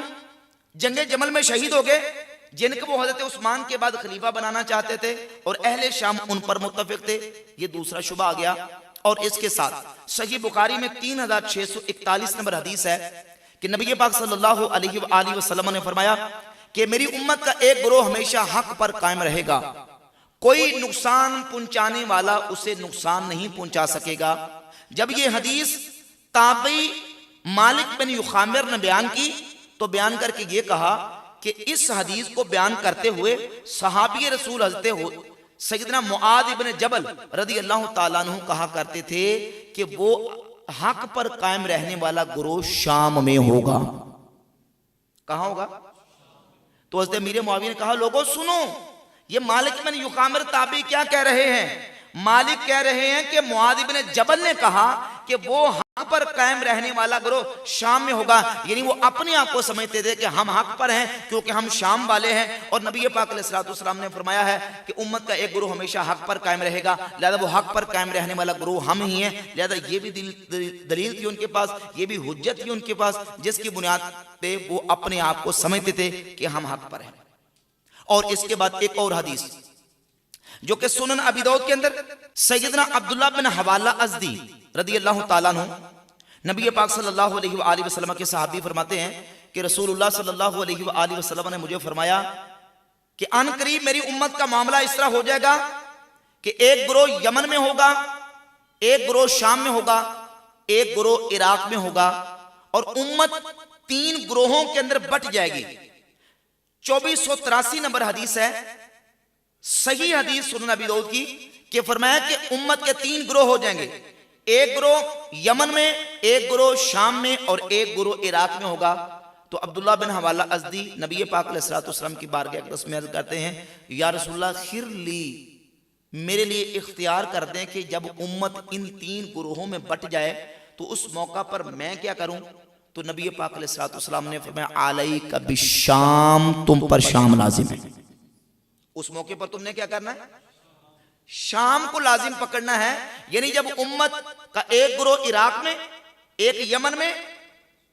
جنگ جمل میں شہید ہو گئے جن کو وہ حضرت عثمان کے بعد خلیفہ بنانا چاہتے تھے اور اہل شام ان پر متفق تھے. یہ دوسرا شبہ آ گیا. اور اس کے ساتھ صحیح بخاری میں 3641 نمبر حدیث ہے کہ نبی پاک صلی اللہ علیہ وآلہ وسلم نے فرمایا کہ میری امت کا ایک گروہ ہمیشہ حق پر قائم رہے گا. کوئی نقصان پہنچانے والا اسے نقصان نہیں پہنچا سکے گا. جب یہ حدیث تابعی مالک بن یخامر نے بیان کی تو بیان کر کے یہ کہا کہ اس حدیث کو بیان کرتے ہوئے صحابی رسول حضرت سیدنا معاذ بن جبل رضی اللہ تعالیٰ عنہ کہا کرتے تھے کہ وہ حق پر قائم رہنے والا گروہ شام میں ہوگا. کہاں ہوگا؟ تو حضرت امیر معاویہ نے کہا لوگوں سنو، یہ مالک بن یخامر تابعی کیا کہہ رہے ہیں؟ مالک کہہ رہے ہیں کہ معاذ بن جبل نے کہا کہ وہ حق پر قائم رہنے والا گروہ شام میں ہوگا. یعنی وہ اپنے آپ کو سمجھتے تھے کہ ہم حق پر ہیں کیونکہ ہم شام والے ہیں. اور نبی پاک علیہ السلام نے فرمایا ہے کہ امت کا ایک گروہ ہمیشہ حق پر قائم رہے گا، لہذا وہ حق پر قائم رہنے والا گروہ ہم ہی ہیں. لہذا یہ بھی دلیل تھی ان کے پاس، یہ بھی حجت تھی ان کے پاس جس کی بنیاد پہ وہ اپنے آپ کو سمجھتے تھے کہ ہم حق پر ہیں. اور اس کے بعد ایک اور حدیث جو کہ سنن ابی داؤد کے اندر سیدنا عبداللہ بن حوالہ ازدی رضی اللہ تعالیٰ عنہ نبی پاک صلی اللہ علیہ وآلہ وسلم کے صحابی فرماتے ہیں کہ رسول اللہ صلی اللہ علیہ وآلہ وسلم نے مجھے فرمایا کہ ان قریب میری امت کا معاملہ اس طرح ہو جائے گا کہ ایک گروہ یمن میں ہوگا، ایک گروہ شام میں ہوگا، ایک گروہ عراق میں ہوگا اور امت 3 گروہوں کے اندر بٹ جائے گی. 2483 نمبر حدیث ہے، صحیح حدیث سنن ابی داؤد کی کہ فرمایا کہ امت کے 3 گروہ ہو جائیں گے. ایک گروہ یمن میں، ایک گروہ شام میں اور ایک گروہ عراق میں ہوگا. تو عبداللہ بن حوالہ ازدی نبی پاک علیہ السلام کی بارگاہ اقدس میں عرض کرتے ہیں یا رسول اللہ خیر لی، میرے لیے اختیار کر دیں کہ جب امت ان 3 گروہوں میں بٹ جائے تو اس موقع پر میں کیا کروں؟ تو نبی پاک علیہ السلام نے فرمایا علیک بالشام، تم پر شام لازم ہے. اس موقع پر تم نے کیا کرنا ہے؟ شام کو لازم پکڑنا ہے. یعنی جب امت کا ایک گروہ عراق میں، ایک یمن میں،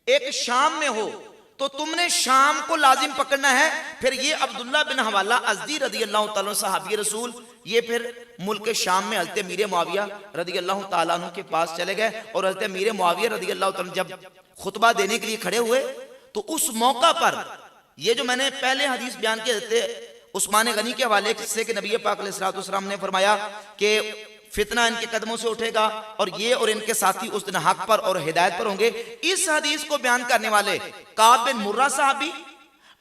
ایک شام میں ہو تو تم نے شام کو لازم پکڑنا ہے. پھر یہ عبداللہ بن حوالہ ازدی رضی اللہ تعالیٰ عنہ صحابی رسول یہ پھر ملک شام میں حضرت امیر معاویہ رضی اللہ تعالیٰ عنہ کے پاس چلے گئے اور حضرت امیر معاویہ رضی اللہ تعالیٰ عنہ جب خطبہ دینے کے لیے کھڑے ہوئے تو اس موقع پر یہ جو میں نے پہلے حدیث بیان کیے حضرت عثمان غنی کے حوالے سے کہ نبی پاک علیہ السلام نے فرمایا کہ فتنہ ان کے قدموں سے اٹھے گا اور یہ اور ان کے ساتھی اس دن حق پر اور ہدایت پر ہوں گے۔ اس حدیث کو بیان کرنے والے کعب بن مرہ صحابی،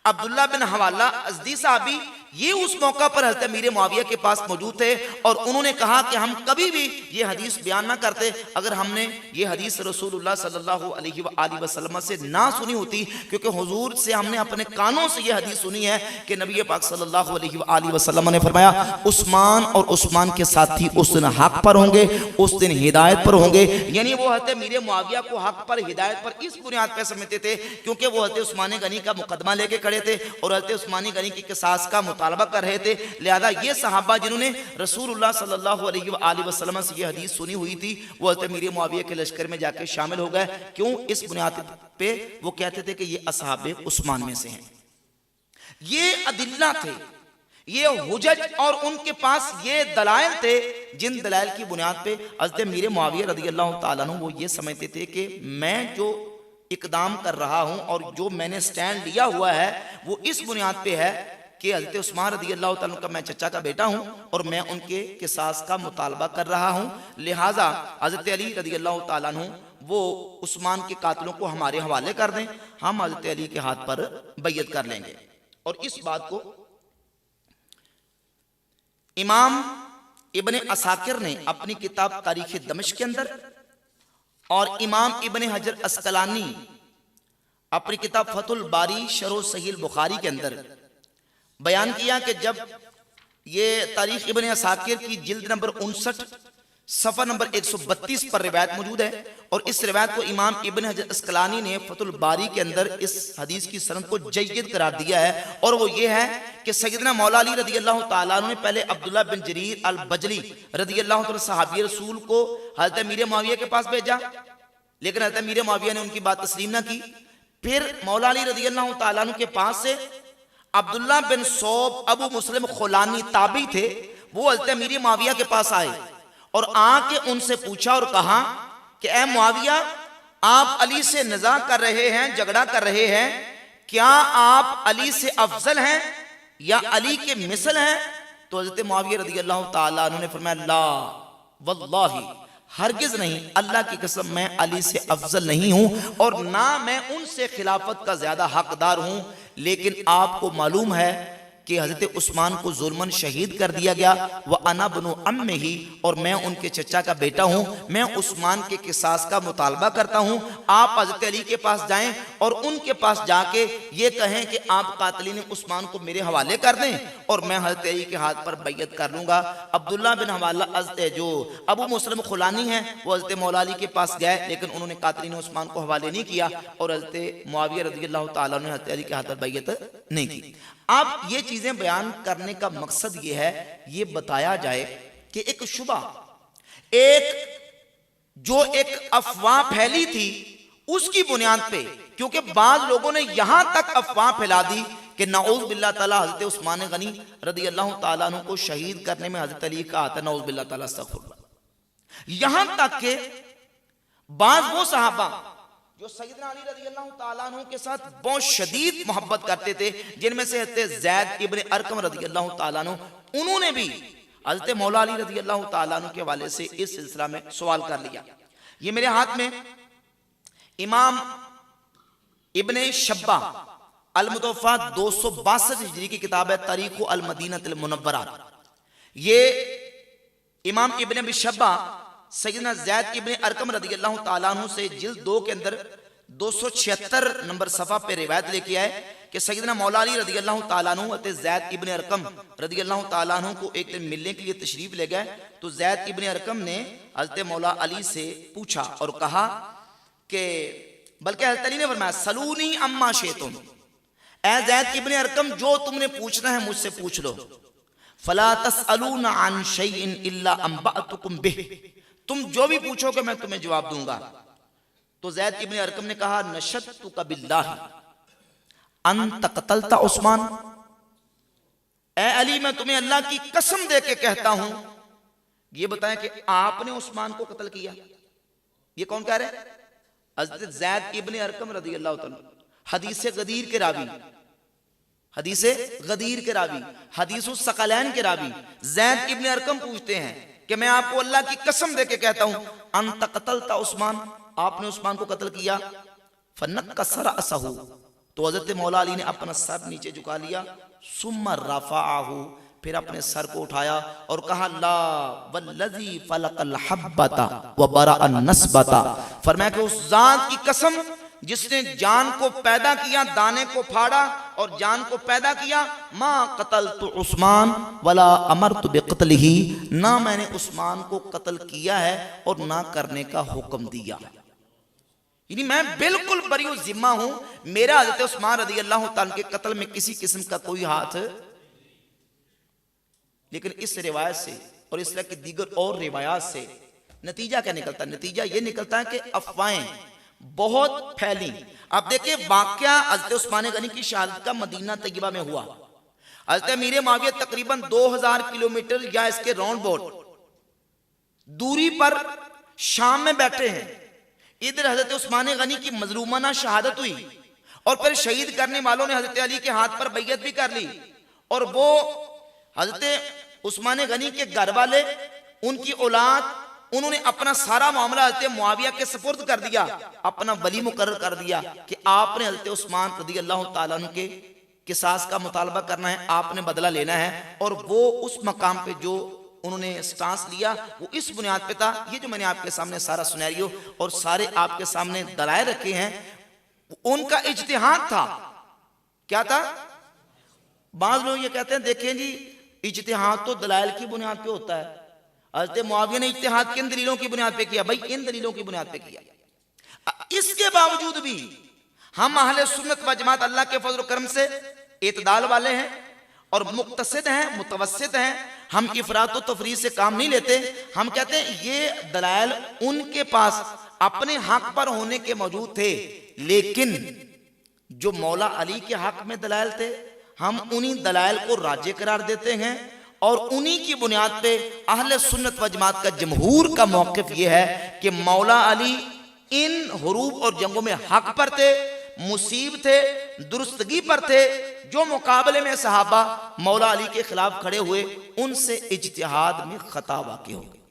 عبداللہ بن حوالہ ازدی صحابی، یہ اس موقع پر حضرت امیر معاویہ کے پاس موجود تھے اور انہوں نے کہا کہ ہم کبھی بھی یہ حدیث بیان نہ کرتے اگر ہم نے یہ حدیث رسول اللہ صلی اللہ علیہ وآلہ وسلم سے نہ سنی ہوتی، کیونکہ حضور سے ہم نے اپنے کانوں سے یہ حدیث سنی ہے کہ نبی پاک صلی اللہ علیہ وآلہ وسلم نے فرمایا عثمان اور عثمان کے ساتھی اس دن حق پر ہوں گے، اس دن ہدایت پر ہوں گے۔ یعنی وہ حضرت امیر معاویہ کو حق پر ہدایت پر اس بنیاد پہ سمجھتے تھے کیونکہ وہ حضرت عثمان غنی کا مقدمہ لے کے کھڑے تھے اور حضرت عثمان غنی کی قصاص کا مطالبہ کر رہے تھے، لہذا یہ صحابہ جنہوں نے رسول اللہ صلی اللہ علیہ وآلہ وسلم سے یہ حدیث سنی ہوئی تھی وہ حضرت امیر معاویہ کے لشکر میں جا کے شامل ہو گئے۔ کیوں؟ اس بنیاد پہ وہ کہتے تھے کہ یہ اصحاب عثمان میں سے ہیں۔ یہ ادلہ تھے، یہ حجج اور ان کے پاس یہ دلائل تھے جن دلائل کی بنیاد پہ حضرت امیر معاویہ رضی اللہ تعالیٰ عنہ وہ یہ سمجھتے تھے کہ میں جو اقدام کر رہا ہوں اور جو میں نے سٹینڈ لیا ہوا ہے وہ اس بنیاد پہ ہے کہ حضرت عثمان رضی اللہ تعالیٰ کا میں چچا کا بیٹا ہوں اور میں ان کے قصاص کا مطالبہ کر رہا ہوں، لہٰذا حضرت علی رضی اللہ تعالیٰ عنہ وہ عثمان کے قاتلوں کو ہمارے حوالے کر دیں، ہم حضرت علی کے ہاتھ پر بیعت کر لیں گے۔ اور اس بات کو امام ابن عساکر نے اپنی کتاب تاریخ دمشق کے اندر اور امام ابن حجر اسقلانی اپنی کتاب فتح الباری شرح صحیح البخاری کے اندر بیان کیا کہ جب یہ تاریخ ابن عساکر کی جلد نمبر 59 صفحہ نمبر 132 پر روایت موجود ہے اور اس روایت کو امام ابن حجر اسقلانی نے فتح الباری کے اندر اس حدیث کی سند کو جید قرار دیا ہے، اور وہ یہ ہے کہ سیدنا مولا علی رضی اللہ تعالیٰ عنہ نے پہلے عبداللہ بن جریر البجلی رضی اللہ تعالیٰ صحابی رسول کو حضرت امیر معاویہ کے پاس بھیجا، لیکن حضرت امیر معاویہ نے ان کی بات تسلیم نہ کی۔ پھر مولا علی رضی اللہ تعالیٰ عنہ کے پاس سے عبداللہ بن صوب ابو مسلم خولانی تابعی تھے، وہ حضرت امیر معاویہ کے پاس آئے اور آ کے ان سے پوچھا اور کہا کہ اے معاویہ آپ علی سے نزاع کر رہے ہیں، جھگڑا کر رہے ہیں، کیا آپ علی سے افضل ہیں یا علی کے مثل ہیں؟ تو حضرت معاویہ رضی اللہ تعالیٰ عنہ نے فرمایا لا واللہ، ہرگز نہیں، اللہ کی قسم میں علی سے افضل نہیں ہوں اور نہ میں ان سے خلافت کا زیادہ حقدار ہوں، لیکن آپ کو معلوم ہے کہ حضرت عثمان کو ظلماً شہید کر دیا گیا، وَأَنَا بْنُ عَمِّهِ، اور میں ان کے چچا کا بیٹا ہوں، میں عثمان کے قصاص کا مطالبہ کرتا ہوں۔ آپ حضرت علی کے پاس جائیں اور ان کے پاس جا کے یہ کہیں کہ آپ قاتلین عثمان کو میرے حوالے کر دیں اور میں حضرت علی کے ہاتھ پر بیعت کر لوں گا۔ عبداللہ بن حوالہ جو ابو مسلم خولانی ہیں وہ حضرت مولا علی کے پاس گئے، لیکن انہوں نے قاتلین عثمان کو حوالے نہیں کیا اور حضرت معاویہ رضی اللہ تعالیٰ نے حضرت علی کے ہاتھ پر بیعت نہیں کی۔ اب یہ چیزیں بیان کرنے کا مقصد یہ ہے، یہ بتایا جائے کہ ایک شبہ، جو ایک افواہ پھیلی تھی اس کی بنیاد پہ، کیونکہ بعض لوگوں نے یہاں تک افواہ پھیلا دی کہ نعوذ باللہ تعالیٰ حضرت عثمان غنی رضی اللہ تعالیٰ عنہ کو شہید کرنے میں حضرت علی کا ہاتھ ہے، نعوذ باللہ تعالیٰ استغفر اللہ۔ یہاں تک کہ بعض وہ صحابہ جو سیدنا علی رضی اللہ تعالیٰ عنہ کے ساتھ بہت شدید محبت کرتے تھے، جن میں سے حضرت زید ابن ارقم رضی اللہ تعالیٰ عنہ، انہوں نے بھی حضرت مولا علی رضی اللہ تعالیٰ عنہ کے حوالے سے اس سلسلہ میں سوال کر لیا۔ یہ میرے ہاتھ میں امام ابن شبہ المتوفیٰ 262 ہجری کی کتاب ہے تاریخ المدینہ المنورہ۔ یہ امام ابن ابی شبہ سیدنا زید ابن ارقم رضی اللہ تعالیٰ عنہ سے جلد 2 کے اندر 276 نمبر صفحہ پہ روایت لے کے آئے کہ سیدنا مولا علی رضی اللہ تعالیٰ عنہ حضرت زید ابن ارقم رضی اللہ تعالیٰ عنہ کو ایک دن ملنے کے لیے تشریف لے گئے، تو زید ابن ارقم نے حضرت مولا علی سے پوچھا اور کہا کہ بلکہ حضرت علی نے فرمایا سلونی اما شئتم، اے زید ابن ارقم جو تم نے پوچھنا ہے مجھ سے پوچھ لو، فلا تسألون عن شیء الا انبأتکم بہ، تم جو بھی پوچھو گے میں تمہیں جواب دوں گا۔ تو زید ابن ارقم نے کہا نشدتک باللہ انت قتلت عثمان، اے علی میں تمہیں اللہ کی قسم دے کے کہتا ہوں، یہ بتائیں کہ آپ نے عثمان کو قتل کیا؟ یہ کون کہہ رہے؟ حضرت زید ابن ارقم رضی اللہ تعالیٰ، حدیث غدیر کے راوی، حدیث غدیر کے راوی، حدیث الثقلین کے راوی زید ابن ارقم پوچھتے ہیں کہ میں آپ کو اللہ کی قسم دے کے کہتا ہوں انت قتلتا عثمان، آپ نے عثمان کو قتل کیا. فنکس رأسہ، تو حضرت مولا علی نے اپنا سر نیچے جھکا لیا. ثم رفعہ، پھر اپنے سر کو اٹھایا اور کہا لا والذی فلق الحبۃ وبرأ النسبۃ، فرمایا کہ اس ذات کی قسم جس نے جان کو پیدا کیا، دانے کو پھاڑا اور جان کو پیدا کیا، ما قتلت عثمان ولا امرت بقتلہ، نہ میں نے عثمان کو قتل کیا ہے اور نہ کرنے کا حکم دیا. یعنی میں بالکل بری و ذمہ ہوں، میرا حضرت عثمان رضی اللہ تعالیٰ کے قتل میں کسی قسم کا کوئی ہاتھ. لیکن اس روایت سے اور اس طرح کی دیگر اور روایات سے نتیجہ کیا نکلتا ہے؟ نتیجہ یہ نکلتا ہے کہ افواہیں بہت پھیلی. اب دیکھیں واقعہ حضرت عثمان غنی کی شہادت کا مدینہ طیبہ میں ہوا. حضرت امیر معاویہ تقریباً 2000 کلومیٹر یا اس کے راؤنڈ بوٹ دوری پر شام میں بیٹھے ہیں. ادھر حضرت عثمان غنی کی مظلومانہ شہادت ہوئی اور پھر شہید کرنے والوں نے حضرت علی کے ہاتھ پر بیعت بھی کر لی، اور وہ حضرت عثمان غنی کے گھر والے، ان کی اولاد، انہوں نے اپنا سارا معاملہ حضرت معاویہ کے سپرد کر دیا، اپنا ولی مقرر کر دیا کہ آپ نے حضرت عثمان رضی اللہ تعالیٰ عنہ کے قصاص کا مطالبہ کرنا ہے، آپ نے بدلہ لینا ہے. اور وہ اس مقام پہ جو انہوں نے سٹانس لیا وہ اس بنیاد پہ تھا. یہ جو میں نے آپ کے سامنے سارا سنیریو اور سارے آپ کے سامنے دلائل رکھے ہیں، ان کا اجتہاد تھا. کیا تھا؟ بعض لوگ یہ کہتے ہیں دیکھیں جی اجتہاد تو دلائل کی بنیاد پہ ہوتا ہے. حضرت معاویہ نے اجتہاد کن دلیلوں کی بنیاد پہ کیا؟ بھائی ان دلیلوں کی بنیاد پہ کیا. اس کے باوجود بھی ہم اہل سنت و جماعت اللہ کے فضل و کرم سے اعتدال والے ہیں اور مقتصد ہیں، متوسط ہیں. ہم افراط و تفریط سے کام نہیں لیتے. ہم کہتے ہیں یہ دلائل ان کے پاس اپنے حق پر ہونے کے موجود تھے، لیکن جو مولا علی کے حق میں دلائل تھے ہم انہی دلائل کو راجح قرار دیتے ہیں، اور انہی کی بنیاد پہ اہل سنت و جماعت کا جمہور کا موقف یہ ہے کہ مولا علی ان حروب اور جنگوں میں حق پر تھے، مصیب تھے، درستگی پر تھے. جو مقابلے میں صحابہ مولا علی کے خلاف کھڑے ہوئے ان سے اجتہاد میں خطا واقع ہو گئی.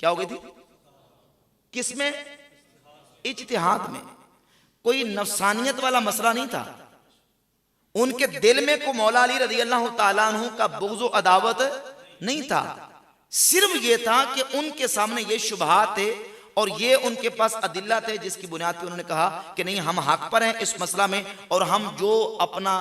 کیا ہو گئی تھی؟ کس میں؟ اجتہاد میں. کوئی نفسانیت والا مسئلہ نہیں تھا. ان کے دل میں کو مولا علی رضی اللہ تعالیٰ عنہ کا بغض و عداوت نہیں تھا. صرف یہ تھا کہ ان کے سامنے یہ شبہات تھے اور یہ ان کے پاس ادلہ تھے جس کی بنیاد پہ انہوں نے کہا کہ نہیں ہم حق پر ہیں اس مسئلہ میں، اور ہم جو اپنا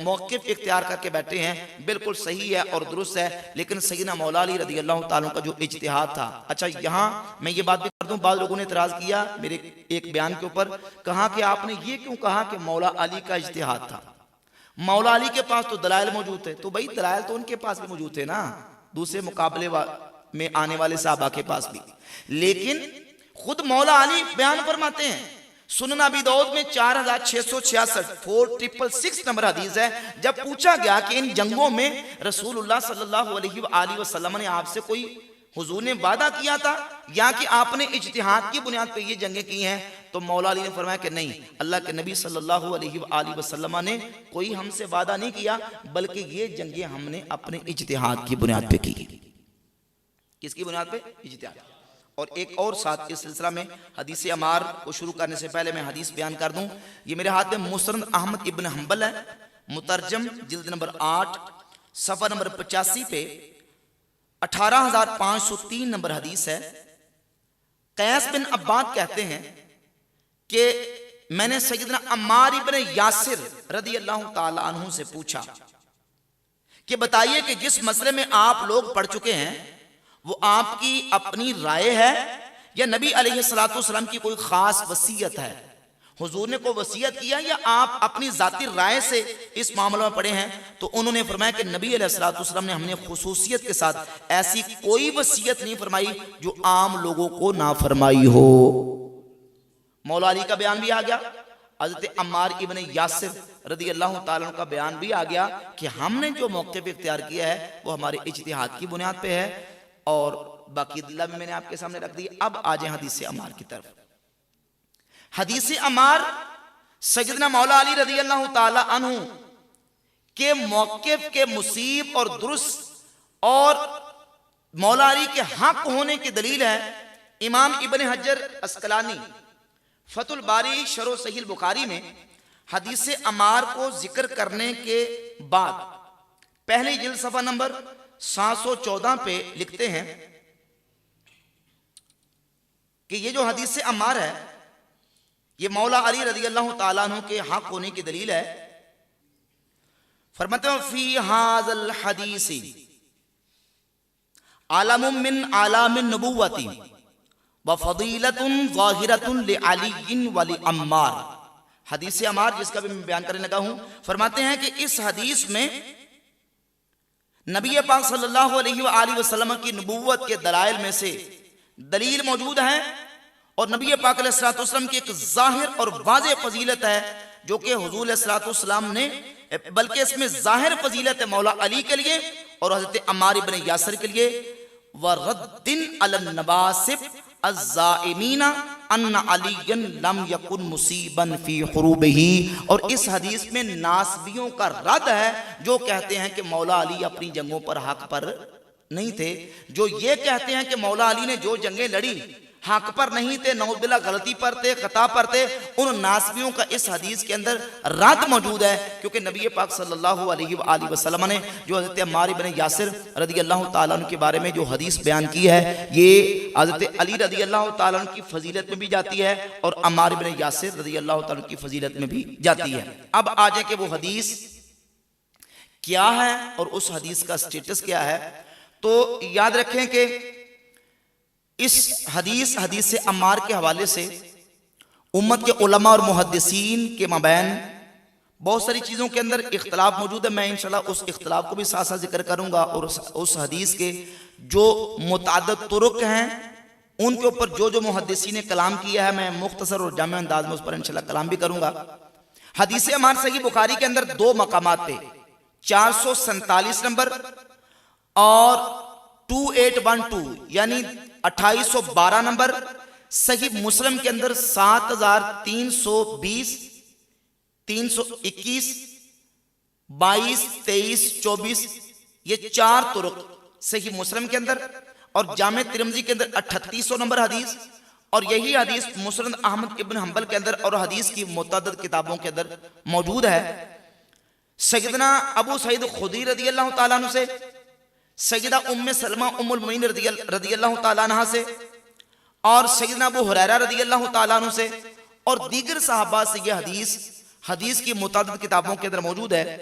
موقف اختیار کر کے بیٹھے ہیں بالکل صحیح ہے اور درست ہے. لیکن سیدنا مولا علی رضی اللہ تعالیٰ کا جو اجتہاد تھا. اچھا یہاں میں یہ بات بھی کر دوں، بعض لوگوں نے اعتراض کیا میرے ایک بیان کے اوپر، کہا کہ آپ نے یہ کیوں کہا کہ مولا علی کا اجتہاد تھا؟ مولا علی کے پاس تو دلائل موجود تھے. تو بھائی دلائل تو ان کے پاس بھی موجود تھے نا، دوسرے مقابلے میں آنے والے صحابہ کے پاس بھی. لیکن خود مولا علی بیان فرماتے ہیں، سنن ابی داؤد میں 4666 4666 نمبر حدیث ہے، جب پوچھا گیا کہ ان جنگوں میں رسول اللہ صلی اللہ علیہ وآلہ وسلم نے آپ سے کوئی حضور نے وعدہ کیا تھا یا کہ آپ نے اجتہاد کی بنیاد پہ یہ جنگیں کی ہیں، تو مولا علی نے فرمایا کہ نہیں، اللہ کے نبی صلی اللہ علیہ وآلہ وسلم نے کوئی ہم سے وعدہ نہیں کیا، بلکہ یہ جنگیں ہم نے اپنے اجتہاد کی بنیاد پہ کی. کس کی بنیاد پہ؟ اجتہاد. اور ایک اور ساتھ اس سلسلہ میں حدیث عمار کو شروع کرنے سے پہلے میں حدیث بیان کر دوں. یہ میرے ہاتھ میں مسند احمد ابن حنبل ہے، مترجم، جلد نمبر 8 صفحہ نمبر 85 پہ 18503 نمبر حدیث ہے. قیس بن عباد کہتے ہیں کہ میں نے سیدنا عمار ابن یاسر رضی اللہ تعالی عنہ سے پوچھا کہ بتائیے کہ جس مسئلے میں آپ لوگ پڑھ چکے ہیں وہ آپ کی اپنی رائے ہے یا نبی علیہ السلام کی کوئی خاص وصیت ہے؟ حضور نے کوئی وصیت کیا یا آپ اپنی ذاتی رائے سے اس معاملہ میں پڑے ہیں؟ تو انہوں نے فرمایا کہ نبی علیہ السلام نے ہم نے خصوصیت کے ساتھ ایسی کوئی وصیت نہیں فرمائی جو عام لوگوں کو نہ فرمائی ہو. مولا علی کا بیان بھی آ گیا، حضرت عمار ابن یاسر رضی اللہ تعالیٰ کا بیان بھی آ گیا کہ ہم نے جو موقف اختیار کیا ہے وہ ہمارے اجتہاد کی بنیاد پہ ہے. اور باقی دلہ میں نے آپ کے سامنے رکھ دی. اب آ جائیں حدیث عمار کی طرف. حدیث عمار سیدنا مولا علی رضی اللہ تعالی عنہ کے موقف کے مصیب اور درست اور مولا علی کے حق ہونے کی دلیل ہے امام ابن حجر اسقلانی فتح الباری شرح صحیح البخاری میں حدیث عمار کو ذکر کرنے کے بعد پہلی جلد صفحہ نمبر 714 پہ لکھتے ہیں کہ یہ جو حدیث عمار ہے یہ مولا علی رضی اللہ تعالیٰ عنہ کے حق ہونے کی دلیل ہے. فرماتے ہیں فی ھذا الحدیث علم من اعلام النبوۃ وفضیلۃ ظاہرۃ لعلی ولعمار. حدیث عمار جس کا بھی میں بیان کرنے لگا ہوں، فرماتے ہیں کہ اس حدیث میں نبی پاک صلی اللہ علیہ وآلہ وسلم کی نبوت کے دلائل میں سے دلیل موجود ہے، اور نبی پاک علیہ الصلوۃ والسلام کی ایک ظاہر اور واضح فضیلت ہے جو کہ حضور علیہ الصلوۃ والسلام نے، بلکہ اس میں ظاہر فضیلت ہے مولا علی کے لیے اور حضرت عمار بن یاسر کے لیے. وَرَدٍ عَلَى النَّوَاسِبِ الزَّائِمِينَ أَنَّ عَلِيًّا لَمْ يَكُنْ مُصِيبًا فِي حُرُوبِهِ. اور اس حدیث میں ناسبیوں کا رد ہے جو کہتے ہیں کہ مولا علی اپنی جنگوں پر حق پر نہیں تھے، جو یہ کہتے ہیں کہ مولا علی نے جو جنگیں لڑی حق پر نہیں تھے، نعوذ باللہ غلطی پر تھے، خطا پر تھے. ان ناسبیوں کا اس حدیث کے اندر رد موجود ہے، کیونکہ نبی پاک صلی اللہ علیہ وآلہ وسلم نے جو حضرت عمار بن یاسر رضی اللہ تعالیٰ عنہ کے بارے میں جو حدیث بیان کی ہے یہ حضرت علی رضی اللہ تعالیٰ عنہ کی فضیلت میں بھی جاتی ہے اور عمار بن یاسر رضی اللہ تعالیٰ عنہ کی فضیلت میں بھی جاتی ہے. اب آ جائیں کہ وہ حدیث کیا ہے اور اس حدیث کا سٹیٹس کیا ہے. تو یاد رکھیں کہ اس حدیث عمار کے حوالے سے امت کے علماء اور محدثین کے مابین بہت ساری چیزوں کے اندر اختلاف موجود ہے. میں انشاءاللہ اس اختلاف کو بھی ساتھ ساتھ ذکر کروں گا، اور اس حدیث کے جو متعدد طرق ہیں ان کے اوپر جو محدثین نے کلام کیا ہے میں مختصر اور جامع انداز میں اس پر انشاءاللہ کلام بھی کروں گا. حدیث عمار صحیح بخاری کے اندر دو مقامات پہ 447 نمبر اور 2812 یعنی 2812 نمبر، صحیح مسلم کے اندر 7320 321 22 23 24 یہ چار طرق صحیح مسلم کے اندر، اور جامع ترمذی کے اندر 3800 نمبر حدیث، اور یہی حدیث مسند احمد ابن حنبل کے اندر اور حدیث کی متعدد کتابوں کے اندر موجود ہے. سیدنا ابو سعید خدری رضی اللہ تعالیٰ عنہ سے، سیدہ ام سلمہ ام المؤمنین رضی اللہ تعالیٰ عنہ سے، اور سیدنا ابو ہریرہ رضی اللہ تعالیٰ عنہ سے اور دیگر صحابہ سے یہ حدیث کی متعدد کتابوں کے اندر موجود ہے.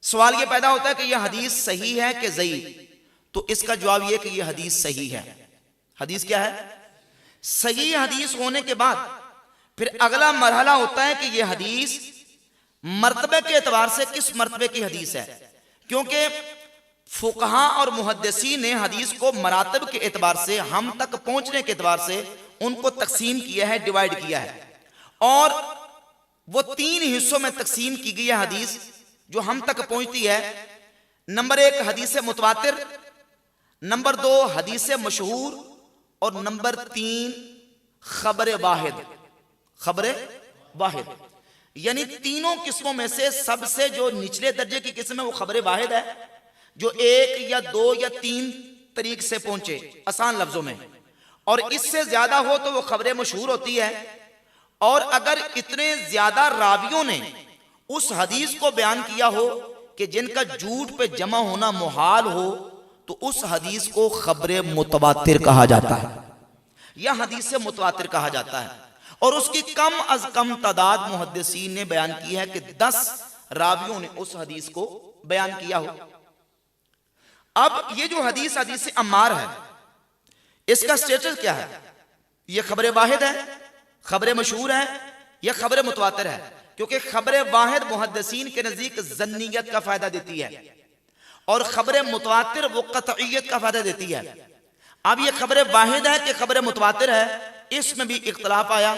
سوال یہ پیدا ہوتا ہے کہ یہ حدیث صحیح ہے کہ ضعیف؟ تو اس کا جواب یہ کہ یہ حدیث صحیح ہے. حدیث کیا ہے؟ صحیح حدیث ہونے کے بعد پھر اگلا مرحلہ ہوتا ہے کہ یہ حدیث مرتبے کے اعتبار سے کس مرتبے کی حدیث ہے، کیونکہ فقہاء اور محدثین نے حدیث کو مراتب کے اعتبار سے، ہم تک پہنچنے کے اعتبار سے ان کو تقسیم کیا ہے، ڈیوائیڈ کیا ہے، اور وہ 3 حصوں میں تقسیم کی گئی ہے حدیث جو ہم تک پہنچتی ہے. نمبر 1 حدیث متواتر، نمبر 2 حدیث مشہور، اور نمبر 3 خبر واحد. یعنی تینوں قسموں میں سے سب سے جو نچلے درجے کی قسم ہے وہ خبر واحد ہے، جو 1 یا 2 یا 3 طریق سے پہنچے آسان لفظوں میں، اور اس سے زیادہ ہو تو وہ خبر مشہور ہوتی ہے. اور اگر اتنے زیادہ راویوں نے اس حدیث کو بیان کیا ہو کہ جن کا جھوٹ پہ جمع ہونا محال ہو تو اس حدیث کو خبر متواتر کہا جاتا ہے یا حدیث متواتر کہا جاتا ہے. اور اس کی کم از کم تعداد محدثین نے بیان کی ہے کہ 10 راویوں نے اس حدیث کو بیان کیا ہو. اب یہ جو حدیث عمار ہے اس کا سٹیٹس کیا ہے؟ یہ خبر واحد ہے، خبر مشہور ہے یا خبر متواتر ہے؟ کیونکہ خبر واحد محدثین کے نزدیک ظنیت کا فائدہ دیتی ہے اور خبر متواتر وہ قطعیت کا فائدہ دیتی ہے. اب یہ خبر واحد ہے کہ خبر متواتر ہے، اس میں بھی اختلاف آیا.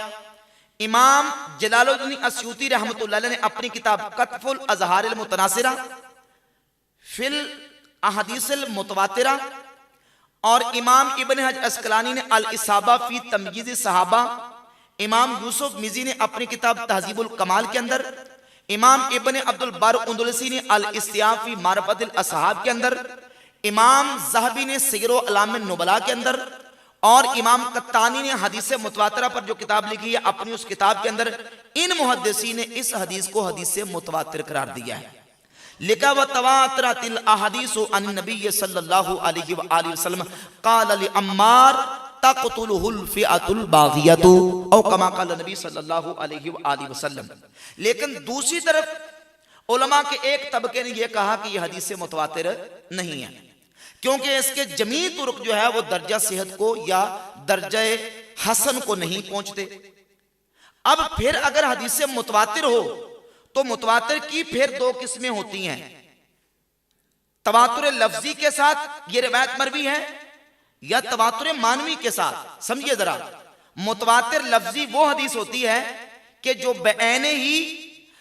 امام جلال الدین السیوطی رحمۃ اللہ علیہ نے اپنی کتاب کتف الاظہار المتناصرہ فی الاحادیث المتواترہ، اور امام ابن حجر اسقلانی نے الاصابہ فی تمییز الصحابہ، امام یوسف مزی نے اپنی کتاب تہذیب الکمال کے اندر، امام ابن عبد البر اندلسی نے الاستیاب فی معرفت الاصحاب کے اندر، امام ذہبی نے سیر و اعلام النبلاء کے اندر، اور امام قطانی نے حدیث متواترہ پر جو کتاب لکھی ہے اپنی اس کتاب کے اندر، ان محدثین نے اس حدیث کو حدیث متواتر قرار دیا ہے۔ لکھا وتواترت الاحادیث عن النبی صلی اللہ علیہ وآلہ وسلم قال لعمار تقتلہ الفئۃ الباغیۃ او کما قال نبی صلی اللہ علیہ وآلہ وسلم۔ لیکن دوسری طرف علماء کے ایک طبقے نے یہ کہا کہ یہ حدیث متواتر نہیں ہے، کیونکہ اس کے جمیع طرق جو ہے وہ درجہ صحت کو یا درجہ حسن کو نہیں پہنچتے۔ اب پھر اگر حدیث متواتر ہو تو متواتر کی پھر دو قسمیں ہوتی ہیں، تواتر لفظی کے ساتھ یہ روایت مروی ہے، یا تواتر معنوی کے ساتھ۔ سمجھیے ذرا، متواتر لفظی وہ حدیث ہوتی ہے کہ جو بعینہ ہی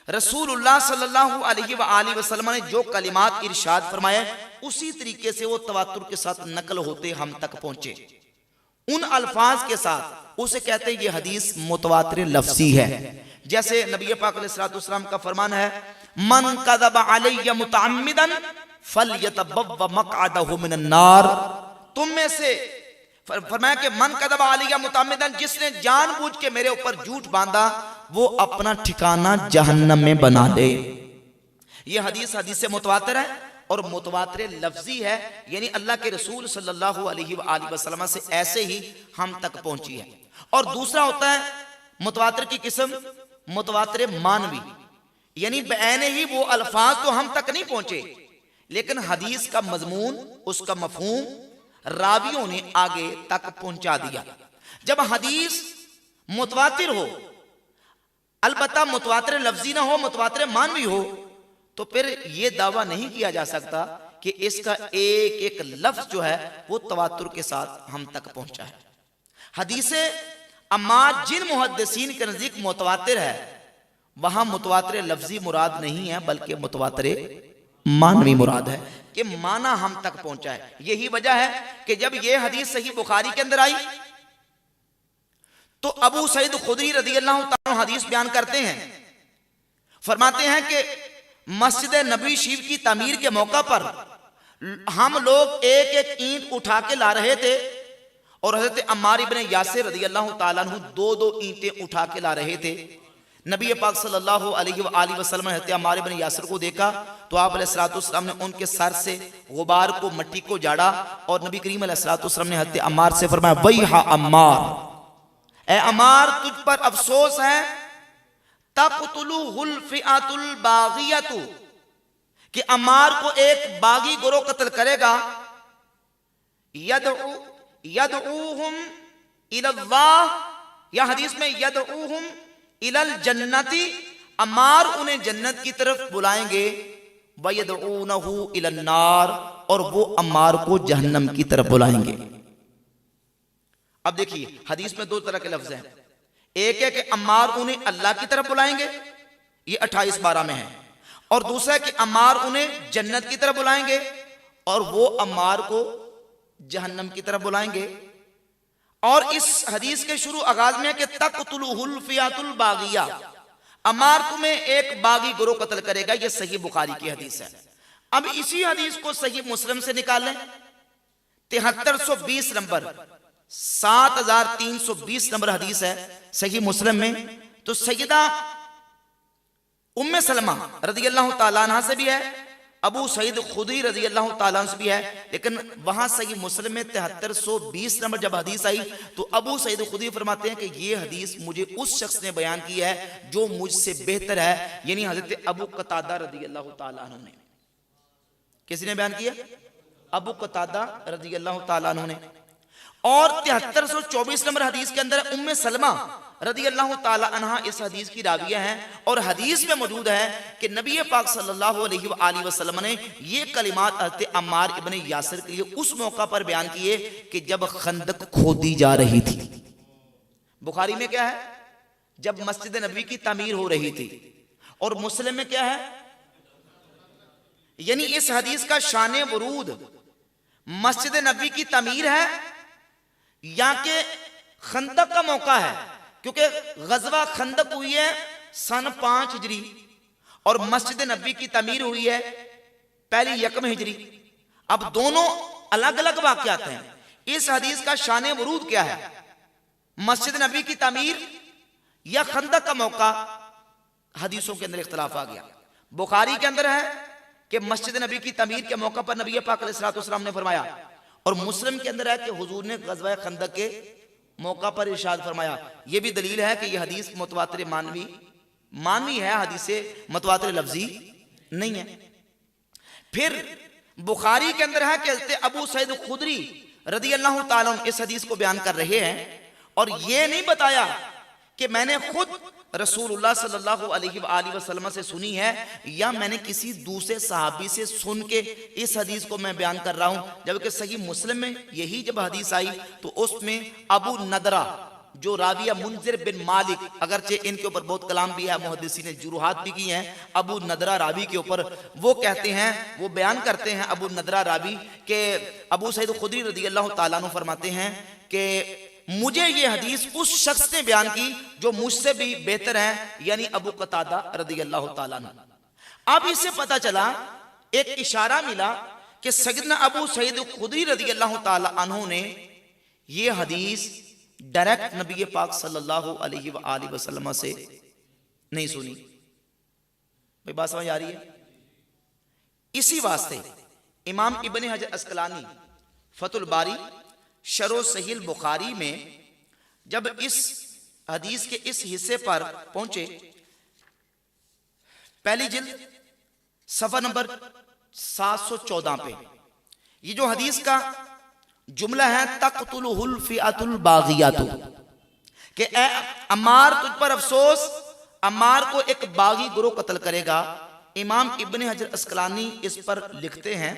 رسول اللہ صلی اللہ علیہ وآلہ وسلم نے جو کلمات ارشاد فرمائے اسی طریقے سے وہ تواتر کے ساتھ نقل ہوتے ہم تک پہنچے، ان الفاظ کے ساتھ، اسے کہتے ہیں یہ حدیث متواتر لفظی ہے۔ جیسے نبی پاک علیہ السلام کا فرمان ہے من کذب علی متعمدا فلیتبوأ مقعدہ من النار، تم میں سے فرمایا کہ من کذب علی متعمدا، جس نے جان بوجھ کے میرے اوپر جھوٹ باندھا وہ اپنا ٹھکانہ جہنم میں بنا لے۔ یہ حدیث متواتر ہے اور متواتر لفظی ہے، یعنی اللہ کے رسول صلی اللہ علیہ وآلہ وسلم سے ایسے ہی ہم تک پہنچی ہے۔ اور دوسرا ہوتا ہے متواتر کی قسم متواتر معنوی، یعنی بعینہ ہی وہ الفاظ تو ہم تک نہیں پہنچے لیکن حدیث کا مضمون، اس کا مفہوم راویوں نے آگے تک پہنچا دیا۔ جب حدیث متواتر ہو، البتہ متواتر لفظی نہ ہو، متواتر معنوی ہو، تو پھر یہ دعویٰ نہیں کیا جا سکتا کہ اس کا ایک ایک لفظ جو ہے وہ تواتر کے ساتھ ہم تک پہنچا ہے۔ حدیث عمار جن محدثین کے نزدیک متواتر ہے، وہاں متواتر لفظی مراد نہیں ہے بلکہ متواتر معنوی مراد ہے کہ معنی ہم تک پہنچا ہے۔ یہی وجہ ہے کہ جب یہ حدیث صحیح بخاری کے اندر آئی تو ابو سعید خدری رضی اللہ تعالیٰ حدیث بیان کرتے ہیں، فرماتے ہیں کہ مسجد نبوی شریف کی تعمیر کے موقع پر ہم لوگ ایک ایک اینٹ اٹھا کے لا رہے تھے، اور حضرت عمار ابن یاسر رضی اللہ تعالیٰ عنہ دو دو اینٹیں اٹھا کے لا رہے تھے۔ نبی پاک صلی اللہ علیہ وآلہ وسلم نے حضرت عمار ابن یاسر کو دیکھا تو آپ علیہ السلام نے ان کے سر سے غبار کو، مٹی کو جاڑا، اور نبی کریم علیہ السلام نے حضرت عمار سے فرمایا ویحا عمار، اے عمار تجھ پر افسوس ہے، تقتلہ الفئۃ الباغیۃ، کہ عمار کو ایک باغی گروہ قتل کرے گا، یدعوہم الی اللہ، یا حدیث میں یدعوہم الی الجنت، عمار انہیں جنت کی طرف بلائیں گے، ویدعونہ الی النار، اور وہ عمار کو جہنم کی طرف بلائیں گے۔ اب دیکھیے حدیث میں دو طرح کے لفظ ہیں، ایک ہے کہ عمار انہیں اللہ کی طرف بلائیں گے، یہ 28-12 میں ہے، اور دوسرا ہے کہ عمار انہیں جنت کی طرف بلائیں گے اور وہ عمار کو جہنم کی طرف بلائیں گے۔ اور اس حدیث کے شروع آغاز میں ہے کہ تقتلہ الفئۃ الباغیہ، عمار تمہیں ایک باغی گروہ قتل کرے گا، یہ صحیح بخاری کی حدیث ہے۔ اب اسی حدیث کو صحیح مسلم سے نکال لیں، 7320 نمبر، 7320 نمبر حدیث ہے صحیح مسلم میں، تو سیدہ ام سلمہ رضی اللہ تعالیٰ عنہ سے بھی ہے، ابو سعید خدری رضی اللہ تعالیٰ عنہ سے بھی ہے، لیکن وہاں صحیح مسلم میں 7320 نمبر جب حدیث آئی تو ابو سعید خدری فرماتے ہیں کہ یہ حدیث مجھے اس شخص نے بیان کی ہے جو مجھ سے بہتر ہے، یعنی حضرت ابو قتادہ رضی اللہ تعالیٰ عنہ نے۔ کسی نے بیان کیا؟ ابو قتادہ رضی اللہ تعالیٰ عنہ نے۔ اور 7324 نمبر حدیث کے اندر ام سلمہ رضی اللہ تعالی عنہ اس حدیث کی راویہ ہیں، اور حدیث میں موجود ہے کہ نبی پاک صلی اللہ علیہ وآلہ وسلم نے یہ کلمات حضرت عمار ابن یاسر کے لیے اس موقع پر بیان کیے کہ جب خندق کھودی جا رہی تھی۔ بخاری میں کیا ہے؟ جب مسجد نبوی کی تعمیر ہو رہی تھی، اور مسلم میں کیا ہے؟ یعنی اس حدیث کا شان ورود مسجد نبوی کی تعمیر ہے یا کہ خندق کا موقع ہے، کیونکہ غزوہ خندق ہوئی ہے سن 5 ہجری اور مسجد نبوی کی تعمیر ہوئی ہے پہلی 1 ہجری۔ اب دونوں الگ الگ واقعات ہیں. اس حدیث کا شان ورود کیا ہے؟ مسجد نبی کی تعمیر یا خندق کا موقع؟ حدیثوں کے اندر اختلاف آ گیا. بخاری کے اندر ہے کہ مسجد نبی کی تعمیر کے موقع پر نبی پاک علیہ الصلوۃ والسلام نے فرمایا، اور مسلم کے اندر ہے کہ حضور نے غزوہ خندق کے موقع پر ارشاد فرمایا. یہ بھی دلیل ہے کہ یہ حدیث متواتر مانوی ہے، حدیث متواتر لفظی نہیں ہے. پھر بخاری کے اندر ہے کہ حضرت ابو سعید خدری رضی اللہ تعالیٰ عنہ اس حدیث کو بیان کر رہے ہیں، اور یہ نہیں بتایا کہ میں نے خود رسول اللہ صلی اللہ علیہ وآلہ وسلم سے سنی ہے یا میں نے کسی دوسرے صحابی سے سن کے اس حدیث کو میں بیان کر رہا ہوں. جبکہ صحیح مسلم میں یہی جب حدیث آئی تو اس میں ابو نضرہ جو راویہ منذر بن مالک، اگرچہ ان کے اوپر بہت کلام بھی ہے، محدثین نے جروحات بھی کی ہیں ابو نضرہ راوی کے اوپر، وہ کہتے ہیں، وہ بیان کرتے ہیں ابو نضرہ راوی کہ ابو سعید خدری رضی اللہ تعالیٰ عنہ فرماتے ہیں کہ مجھے یہ حدیث اس شخص نے بیان کی جو مجھ سے بھی بہتر ہے، یعنی ابو قتادہ رضی اللہ تعالیٰ عنہ. اب اس سے پتہ چلا، ایک اشارہ ملا کہ سیدنا ابو سعید خدری رضی اللہ تعالیٰ عنہ نے یہ حدیث ڈائریکٹ نبی پاک صلی اللہ علیہ وآلہ وسلم سے نہیں سنی. بھئی بات سمجھ آ رہی ہے؟ اسی واسطے امام ابن حجر عسقلانی فتح الباری شرح صحیح البخاری میں جب اس حدیث کے اس حصے پر پہنچے، پہلی جلد صفحہ نمبر 714 پہ یہ جو حدیث کا جملہ ہے تقتلہ الفئۃ الباغیۃ، کہ اے عمار تجھ پر افسوس، عمار کو ایک باغی گروہ قتل کرے گا. امام ابن حجر عسقلانی اس پر لکھتے ہیں،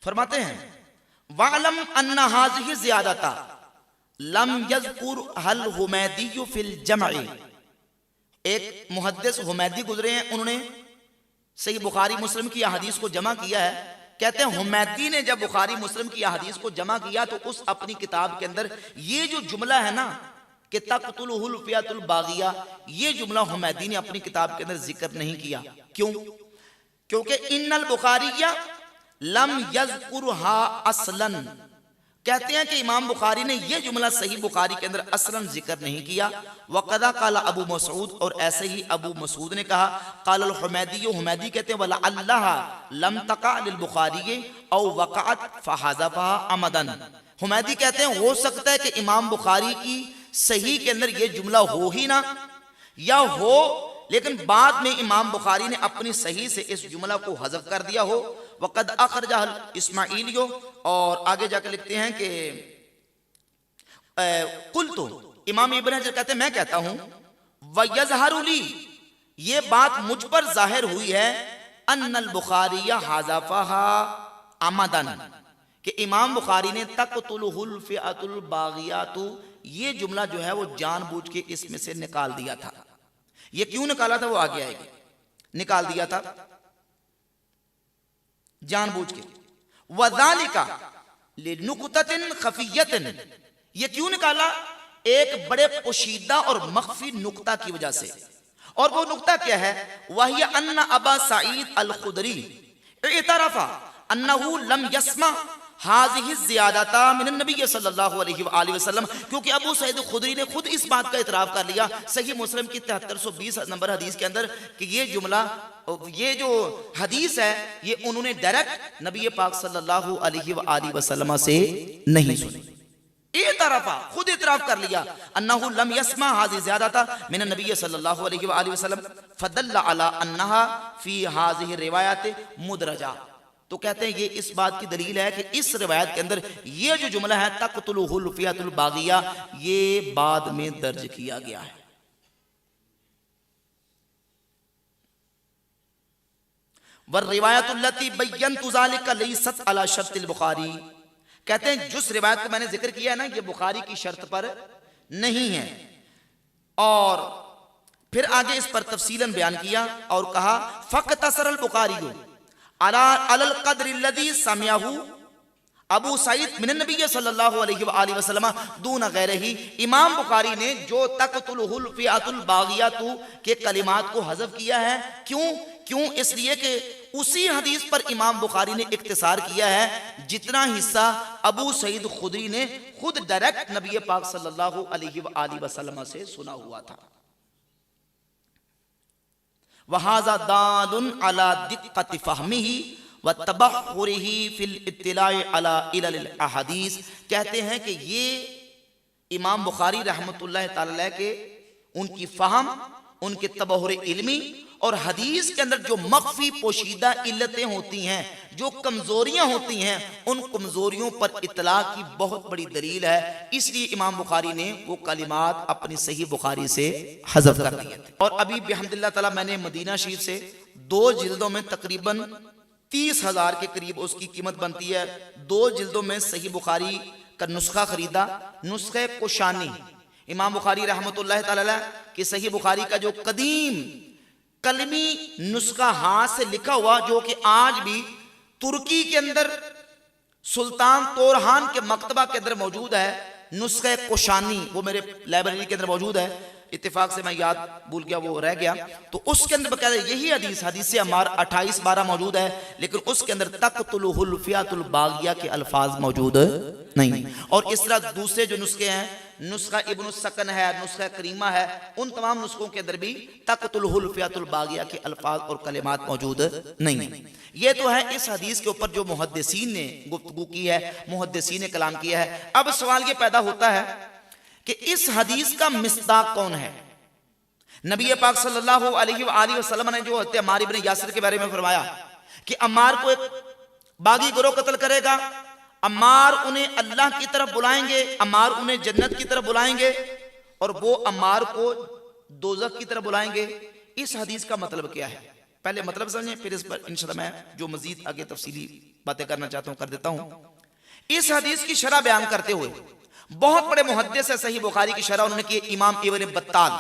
فرماتے ہیں وَعْلَمْ أَنَّ هَذِهِ زِيَادَةً لَمْ يَذْكُرْ هَا الْحُمَيْدِيُّ فِي الْجَمْعِ. ایک محدث حمیدی گزرے ہیں، انہوں نے صحیح بخاری مسلم کی حدیث کو جمع کیا ہے. کہتے ہیں حمیدی نے جب بخاری مسلم کی حدیث کو جمع کیا تو اس اپنی کتاب کے اندر یہ جو جملہ ہے نا کہ تقتلہ الفئۃ الباغیہ، یہ جملہ حمیدی نے اپنی کتاب کے اندر ذکر نہیں کیا. کیوں؟ کیونکہ ان البخاریہ لم یذکرها اصلا، کہتے ہیں کہ امام بخاری نے یہ جملہ صحیح بخاری کے اندر اصلا ذکر نہیں کیا. وقذا قال ابو مسعود، اور ایسے ہی ابو مسعود نے کہا. قال الحمیدی، حمیدی کہتے ہیں وَلَعَلَّهَا لَمْ تَقَعْ لِلْبُخَارِيِّ أَوْ وَقَعَتْ فَحَذَفَهَا عَمَدًا. حمیدی کہتے ہیں ہو سکتا ہے کہ امام بخاری کی صحیح کے اندر یہ جملہ ہو ہی نہ، یا ہو لیکن بعد میں امام بخاری نے اپنی صحیح سے اس جملہ کو حذف کر دیا ہو. وقد اخرجہ اسماعیلیو، اور آگے جا کے لکھتے ہیں کہ قلت، امام ابن حجر کہتے ہیں میں کہتا ہوں وَيَظْهَرُ لِي، یہ بات مجھ پر ظاہر ہوئی ہے ان البخاری حذفها عمدًا، کہ امام بخاری نے تقتلہ الفئۃ الباغیۃ، یہ جملہ جو ہے وہ جان بوجھ کے اس میں سے نکال دیا تھا. یہ کیوں نکالا تھا وہ آگے آئے گی. نکال دیا تھا جان بوجھ کے. وَذَلِكَ لِنُقْطَةٍ خَفِيَّةٍ، یہ کیوں نکالا؟ ایک بڑے پوشیدہ اور مخفی نقطہ کی وجہ سے. اور وہ نقطہ کیا ہے؟ وَهِيَ أَنَّ أَبَا سَعِيدَ الْخُدْرِيَّ اعترف أَنَّهُ لَمْ يَسْمَعْ هَذِهِ الزِّيَادَةَ مِنَ النَّبِيِّ صلی اللہ علیہ وآلہ وسلم، کیونکہ ابو سعید خدری نے خود اس بات کا اعتراف کر لیا صحیح مسلم کی 7320 نمبر حدیث کے اندر کہ یہ جملہ، یہ جو حدیث ہے یہ انہوں نے ڈائریکٹ نبی پاک صلی اللہ علیہ وآلہ وسلم سے نہیں سنی. اعتراف، خود اعتراف کر لیا انہو لم یسمع هذه الزیادۃ من النبی صلی اللہ علیہ وآلہ وسلم، فدل علی انہا فی هذه الروایات مدرجہ. تو کہتے ہیں یہ اس بات کی دلیل ہے کہ اس روایت کے اندر یہ جو جملہ ہے تقتلہ الفئۃ الباغیہ، یہ بعد میں درج کیا گیا ہے. والروایت التي بینت ذلك لیست علی شرط البخاری، کہتے ہیں جس روایت کو میں نے ذکر کیا ہے نا یہ بخاری کی شرط پر نہیں ہے. اور پھر آگے اس پر تفصیلاً بیان کیا اور کہا فاقتصر البخاری علی القدر الذی سمعہ ابو سعید من النبی صلی اللہ علیہ وآلہ وسلم دون غیرہ. امام بخاری نے جو تقتلہ الفئۃ الباغیۃ کے کلمات کو حذف کیا ہے، کیوں کیوں؟ اس لیے کہ اسی حدیث پر امام بخاری نے اختصار کیا ہے جتنا حصہ ابو سعید خدری نے خود ڈائریکٹ نبی پاک صلی اللہ علیہ وآلہ وسلم سے سنا ہوا تھا۔ وَهَذَا دَالٌ عَلَى دِقَّةِ فَهْمِهِ وَتَبَحُّرِهِ فِي الْاطِّلَاعِ عَلَى عِلَلِ الْأَحَادِيثِ، کہتے ہیں کہ یہ امام بخاری رحمۃ اللہ تعالی کے ان کی فہم، ان کے تبحر علمی اور حدیث کے اندر جو مخفی پوشیدہ علتیں ہوتی ہیں، جو کمزوریاں ہوتی ہیں، ان کمزوریوں پر اطلاع کی بہت بڑی دلیل ہے۔ اس لیے امام بخاری نے وہ کلمات اپنی صحیح بخاری سے حذف کر دیے تھے۔ اور ابھی بحمداللہ تعالی میں نے مدینہ شریف سے 2 جلدوں میں تقریباً 30,000 کے قریب اس کی قیمت بنتی ہے، 2 جلدوں میں صحیح بخاری کا نسخہ خریدا، نسخہ کوشانی، امام بخاری رحمۃ اللہ تعالی کہ صحیح بخاری کا جو قدیم کلمی نسخہ ہاتھ سے لکھا ہوا، جو کہ آج بھی ترکی کے اندر سلطان تورہان کے مکتبہ کے اندر موجود ہے، نسخہ کوشانی، وہ میرے لائبریری کے اندر موجود ہے، اتفاق سے میں یاد بھول گیا، وہ رہ گیا، تو اس کے اندر بقاعدہ یہی حدیث عمار 28-12 موجود ہے، لیکن اس کے اندر تقتلہ الفئۃ الباغیہ کے الفاظ موجود نہیں۔ اور اس طرح دوسرے جو نسخے ہیں، نسخہ ابن السکن ہے، نسخہ کریمہ ہے، ان تمام نسخوں کے اندر بھی تقتلہ الفئۃ الباغیہ کے الفاظ اور کلمات موجود نہیں۔ یہ تو ہے اس حدیث کے اوپر جو محدثین نے گفتگو کی ہے، محدثین نے کلام کیا ہے۔ اب سوال یہ پیدا ہوتا ہے کہ اس حدیث کا مصداق کون ہے؟ نبی پاک صلی اللہ علیہ وآلہ وسلم نے جو حضرت عمار ابن یاسر کے بارے میں فرمایا کہ عمار کو ایک باغی گروہ قتل کرے گا، عمار انہیں اللہ کی طرف بلائیں گے، عمار انہیں جنت کی طرف بلائیں گے، اور وہ عمار کو دوزخ کی طرف بلائیں گے۔ اس حدیث کا مطلب کیا ہے؟ پہلے مطلب سمجھیں، پھر اس پر انشاءاللہ میں جو مزید آگے تفصیلی باتیں کرنا چاہتا ہوں کر دیتا ہوں۔ اس حدیث کی شرح بیان کرتے ہوئے بہت بڑے محدث ہے، صحیح بخاری کی شرح انہوں نے کی، امام ابن بطال،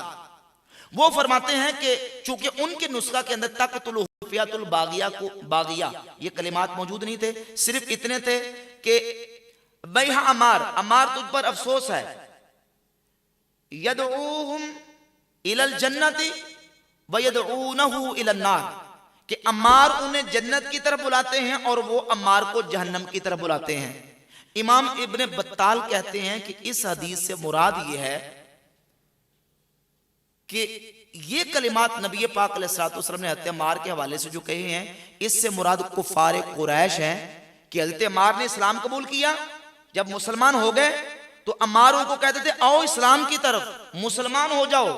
وہ فرماتے ہیں کہ چونکہ ان کے نسخہ کے اندر تقتلہ الفئۃ الباغیہ یہ کلمات موجود نہیں تھے، صرف اتنے تھے کہ بیہا عمار تجھ پر افسوس ہے، یدعوہم الی الجنت ویدعونہ الی النار، کہ عمار انہیں جنت کی طرف بلاتے ہیں اور وہ عمار کو جہنم کی طرف بلاتے ہیں۔ امام ابن بطال کہتے ہیں کہ اس حدیث سے مراد یہ ہے کہ یہ کلمات نبی پاک علیہ الصلوۃ والسلام نے حضرت عمار کے حوالے سے جو کہے ہیں، اس سے مراد کفار قریش ہیں کہ حضرت عمار نے اسلام قبول کیا، جب مسلمان ہو گئے تو عماروں کو کہتے تھے آؤ اسلام کی طرف، مسلمان ہو جاؤ،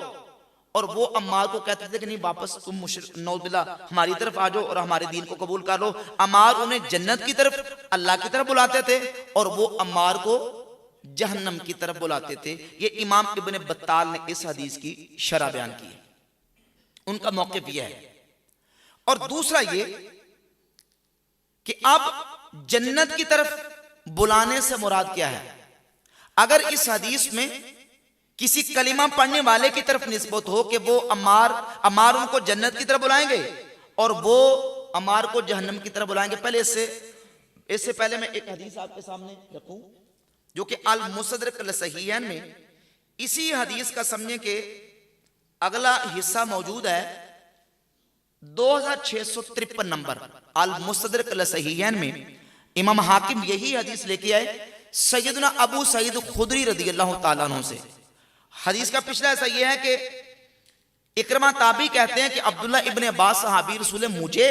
اور وہ عمار کو کہتے تھے کہ نہیں واپس تم نعوذ باللہ ہماری طرف آ جاؤ اور ہمارے دین کو قبول کر لو۔ عمار انہیں جنت کی طرف، اللہ کی طرف بلاتے تھے، اور وہ عمار کو جہنم کی طرف بلاتے تھے۔ یہ امام ابن بطال نے اس حدیث کی شرح بیان کی ہے، ان کا موقف یہ ہے۔ اور دوسرا یہ کہ اب جنت کی طرف بلانے سے مراد کیا ہے؟ اگر اس حدیث میں کسی کلمہ پڑھنے والے کی طرف نسبت ہو کہ وہ عمار ان کو جنت کی طرف بلائیں گے اور وہ عمار کو جہنم کی طرف بلائیں گے، پہلے اس سے پہلے میں ایک حدیث آپ کے سامنے رکھوں جو کہ المستدرک الصحیحین میں اسی حدیث کا سمجھیں کہ اگلا حصہ موجود ہے، 2653 نمبر المستدرک الصحیحین میں امام حاکم یہی حدیث لے کے آئے سیدنا ابو سعید خدری رضی اللہ تعالیٰ عنہ سے۔ حدیث کا پچھلا ایسا یہ ہے کہ اکرمہ تابعی کہتے ہیں کہ عبداللہ ابن عباس صحابی رسول مجھے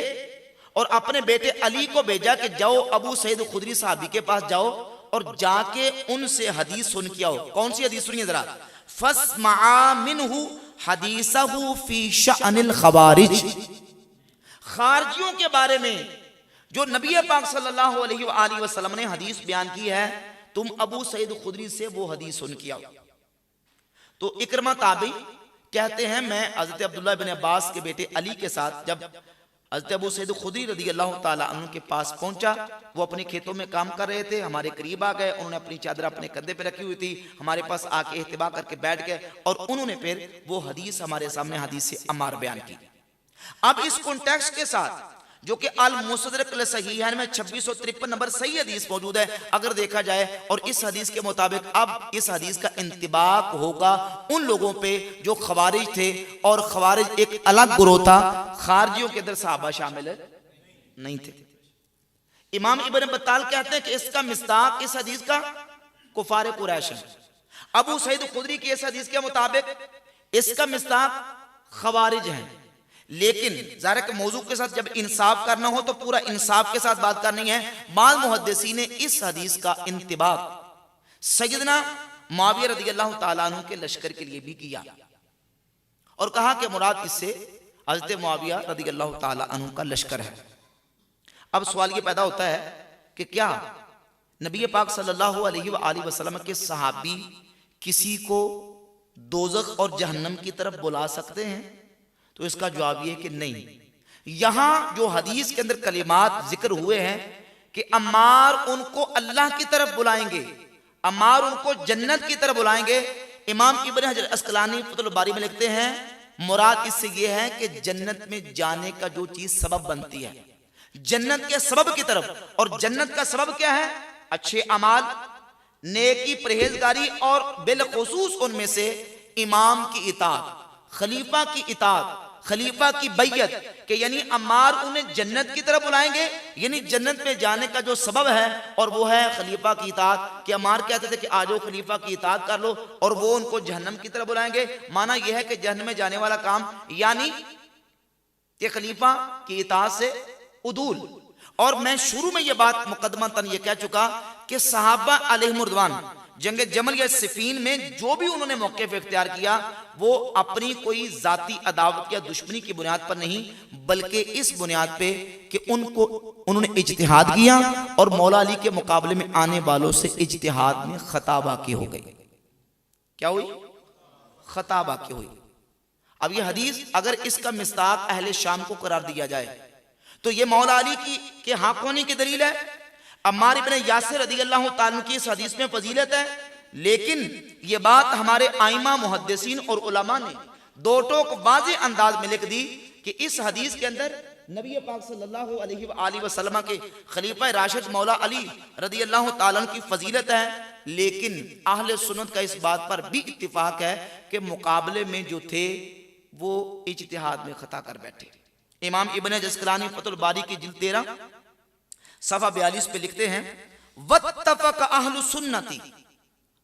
اور اپنے بیٹے علی کو بھیجا کہ جاؤ ابو سعید خدری صحابی کے پاس جاؤ اور جا کے ان سے حدیث سن کے آؤ۔ کون سی حدیث سنیے ذرا؟ فَاسْمَعَا مِنْهُ حَدِيثَهُ فِي شَأْنِ الْخَوَارِجِ، خارجیوں کے بارے میں جو نبی پاک صلی اللہ علیہ وآلہ وسلم نے حدیث بیان کی ہے، تم ابو سعید خدری سے وہ حدیث سن کے آؤ۔ تو اکرمہ تابعی کہتے ہیں میں حضرت عبداللہ بن عباس کے بیٹے علی کے ساتھ جب حضرت ابو سعید خدری رضی اللہ تعالیٰ عنہ کے پاس پہنچا، وہ اپنے کھیتوں میں کام کر رہے تھے، ہمارے قریب آ گئے، انہوں نے اپنی چادر اپنے کندھے پہ رکھی ہوئی تھی، ہمارے پاس آ کے احتبا کر کے بیٹھ گئے اور انہوں نے پھر وہ حدیث ہمارے سامنے حدیث عمار بیان کی۔ اب اس کانٹیکسٹ کے ساتھ جو کہ المستدرک لصحیحین میں 2653 نمبر صحیح حدیث موجود ہے اگر دیکھا جائے، اور اس حدیث کے مطابق اب اس حدیث کا انطباق ہوگا ان لوگوں پہ جو خوارج تھے، اور خوارج ایک الگ گروہ تھا، خارجیوں کے اندر صحابہ شامل نہیں تھے۔ امام ابن بطال کہتے ہیں کہ اس کا مصداق اس حدیث کا کفار قریش ہے۔ ابو سعید خدری کی اس حدیث کے مطابق اس کا مصداق خوارج ہیں۔ لیکن ظاہر کہ موضوع کے ساتھ جب انصاف کرنا ہو تو پورا انصاف کے ساتھ بات کرنی ہے۔ بعض محدثین نے اس حدیث کا انطباق سیدنا معاویہ رضی اللہ تعالیٰ عنہ کے لشکر کے لیے بھی کیا، اور کہا کہ مراد اس سے حضرت معاویہ رضی اللہ تعالیٰ عنہ کا لشکر ہے۔ اب سوال یہ پیدا ہوتا ہے کہ کیا نبی پاک صلی اللہ علیہ وآلہ وسلم کے صحابی کسی کو دوزخ اور جہنم کی طرف بلا سکتے ہیں؟ تو اس کا جواب یہ ہے کہ نہیں۔ یہاں جو حدیث کے اندر کلمات ذکر ہوئے ہیں کہ عمار ان کو اللہ کی طرف بلائیں گے، عمار ان کو جنت کی طرف بلائیں گے، امام ابن حجر اسقلانی فتح الباری میں لکھتے ہیں مراد اس سے یہ ہے کہ جنت میں جانے کا جو چیز سبب بنتی ہے، جنت کے سبب کی طرف، اور جنت کا سبب کیا ہے؟ اچھے اعمال، نیکی، پرہیزگاری، اور بالخصوص ان میں سے امام کی اطاعت، خلیفہ کی اطاعت، خلیفہ کی بیعت، کہ یعنی عمار انہیں جنت کی طرف بلائیں گے، یعنی جنت میں جانے کا جو سبب ہے اور وہ ہے خلیفہ کی اطاعت، کہ عمار کہتے تھے کہ آجو خلیفہ کی اطاعت کر لو، اور وہ ان کو جہنم کی طرف بلائیں گے۔ معنی یہ ہے کہ جہنم میں جانے والا کام یعنی کہ خلیفہ کی اطاعت سے عدول۔ اور میں شروع میں یہ بات مقدمتاً یہ کہہ چکا کہ صحابہ علیہم رضوان جنگ جمل یا صفین میں جو بھی انہوں نے موقف اختیار کیا وہ اپنی کوئی ذاتی عداوت یا دشمنی کی بنیاد پر نہیں، بلکہ اس بنیاد پہ کہ انہوں نے اجتہاد کیا، اور مولا علی کے مقابلے میں آنے والوں سے اجتہاد میں خطا واقع ہو گئی۔ کیا ہوئی؟ خطا واقع ہوئی۔ اب یہ حدیث اگر اس کا مصداق اہل شام کو قرار دیا جائے تو یہ مولا علی کے حق ہونے کی دلیل ہے۔ عمار ابن یاسر رضی اللہ تعالیٰ کی اس حدیث میں فضیلت ہے، لیکن یہ بات ہمارے ائمہ محدثین اور علماء نے دو ٹوک واضح انداز میں لکھ دی کہ اس حدیث کے اندر نبی پاک صلی اللہ علیہ وآلہ وسلم کے خلیفہ راشد مولا علی رضی اللہ تعالیٰ کی فضیلت ہے، لیکن اہل سنت کا اس بات پر بھی اتفاق ہے کہ مقابلے میں جو تھے وہ اجتہاد میں خطا کر بیٹھے۔ امام ابن اسقلانی فتح الباری کی جلد 13 صفحہ 42 پہ لکھتے ہیں واتفق اہل سنتی،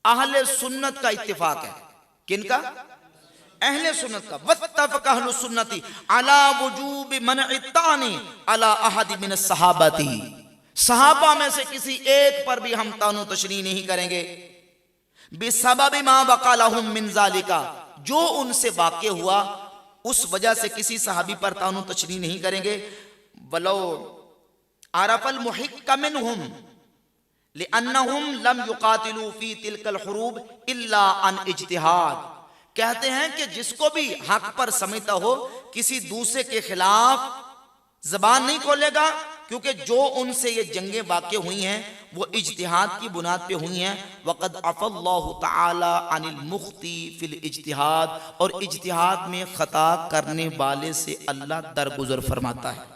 اہل سنت کا اتفاق ہے۔ کن کا؟ اہل سنت کا۔ واتفق اہل سنتی علی وجوب منع الطعن علی احد من الصحابہ، صحابہ میں سے کسی ایک پر بھی ہم طعن و تشنیع نہیں کریں گے، بسبب ما وقع لهم من ذالک، جو ان سے واقع ہوا اس وجہ سے کسی صحابی پر طعن و تشنیع نہیں کریں گے۔ ولو عرف المحق منهم لانهم لم يقاتلوا في تلك الحروب الا عن اجتهاد، کہتے ہیں کہ جس کو بھی حق پر سمجھتا ہو کسی دوسرے کے خلاف زبان نہیں کھولے گا، کیونکہ جو ان سے یہ جنگیں واقع ہوئی ہیں وہ اجتہاد کی بنیاد پہ ہوئی ہیں۔ وقد عفا اللہ تعالی عن المخطی فی الاجتہاد، اور اجتہاد میں خطا کرنے والے سے اللہ درگزر فرماتا ہے۔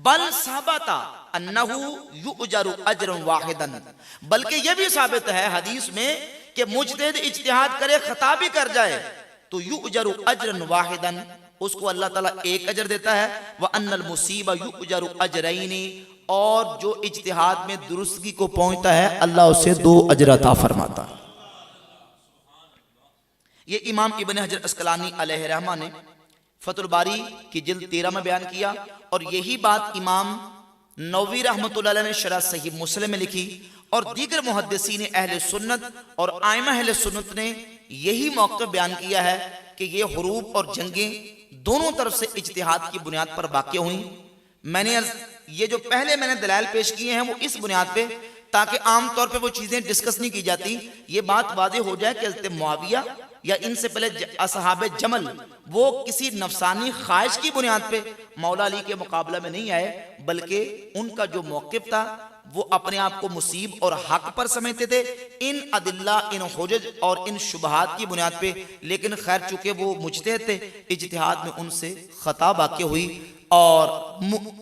بل ثابت انہ یؤجر اجرا واحدا، بلکہ یہ بھی ثابت ہے حدیث میں کہ مجتہد اجتہاد کرے خطا بھی کر جائے تو یؤجر اجرا واحدا، اس کو اللہ تعالیٰ ایک اجر دیتا ہے۔ وَأَنَّ الْمُصِيبَ يُؤْجَرُ أَجْرَيْنِ، اور جو اجتہاد میں درستگی کو پہنچتا ہے اللہ اسے 2 اجر عطا فرماتا ہے۔ یہ امام ابن حجر اسقلانی علیہ رحمہ نے فتح الباری کی جلد 13 میں بیان کیا، اور یہی بات امام نووی رحمۃ اللہ علیہ نے شرح صحیح مسلم میں لکھی، اور دیگر محدثین اہل سنت اور ائمہ اہل سنت نے یہی موقف بیان کیا ہے کہ یہ حروب اور جنگیں دونوں طرف سے اجتہاد کی بنیاد پر واقع ہوئیں۔ میں نے یہ جو پہلے میں نے دلائل پیش کیے ہیں وہ اس بنیاد پہ، تاکہ عام طور پہ وہ چیزیں ڈسکس نہیں کی جاتی، یہ بات واضح ہو جائے کہ حضرت معاویہ یا ان سے پہلے اصحاب جمل وہ کسی نفسانی خواہش کی بنیاد پہ مولا علی کے مقابلہ میں نہیں آئے، بلکہ ان کا جو موقف تھا وہ اپنے آپ کو مصیب اور حق پر سمجھتے تھے، ان ادلہ، ان حجج اور ان شبہات کی بنیاد پہ۔ لیکن خیر چونکہ وہ مجتہد تھے، اجتہاد میں ان سے خطا واقع ہوئی، اور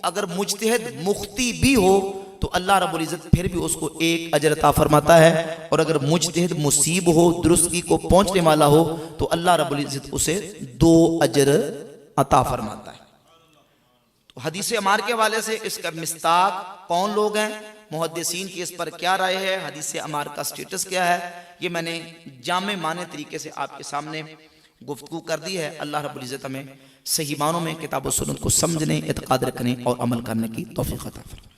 اگر مجتہد مختی بھی ہو تو اللہ رب العزت پھر بھی اس کو ایک اجر عطا فرماتا ہے، اور اگر مجتہد مصیب ہو، درستگی کو پہنچنے والا ہو، تو اللہ رب العزت اسے 2 اجر عطا فرماتا ہے۔ تو حدیث عمار کے حوالے سے اس کا مصداق کون لوگ ہیں، محدثین کی اس پر کیا رائے ہے، حدیث عمار کا سٹیٹس کیا ہے، یہ میں نے جامع معنی طریقے سے آپ کے سامنے گفتگو کر دی ہے۔ اللہ رب العزت ہمیں صحیح معنوں میں کتاب و سنت کو سمجھنے، اعتقاد رکھنے اور عمل کرنے کی توفیق عطا فرمائے۔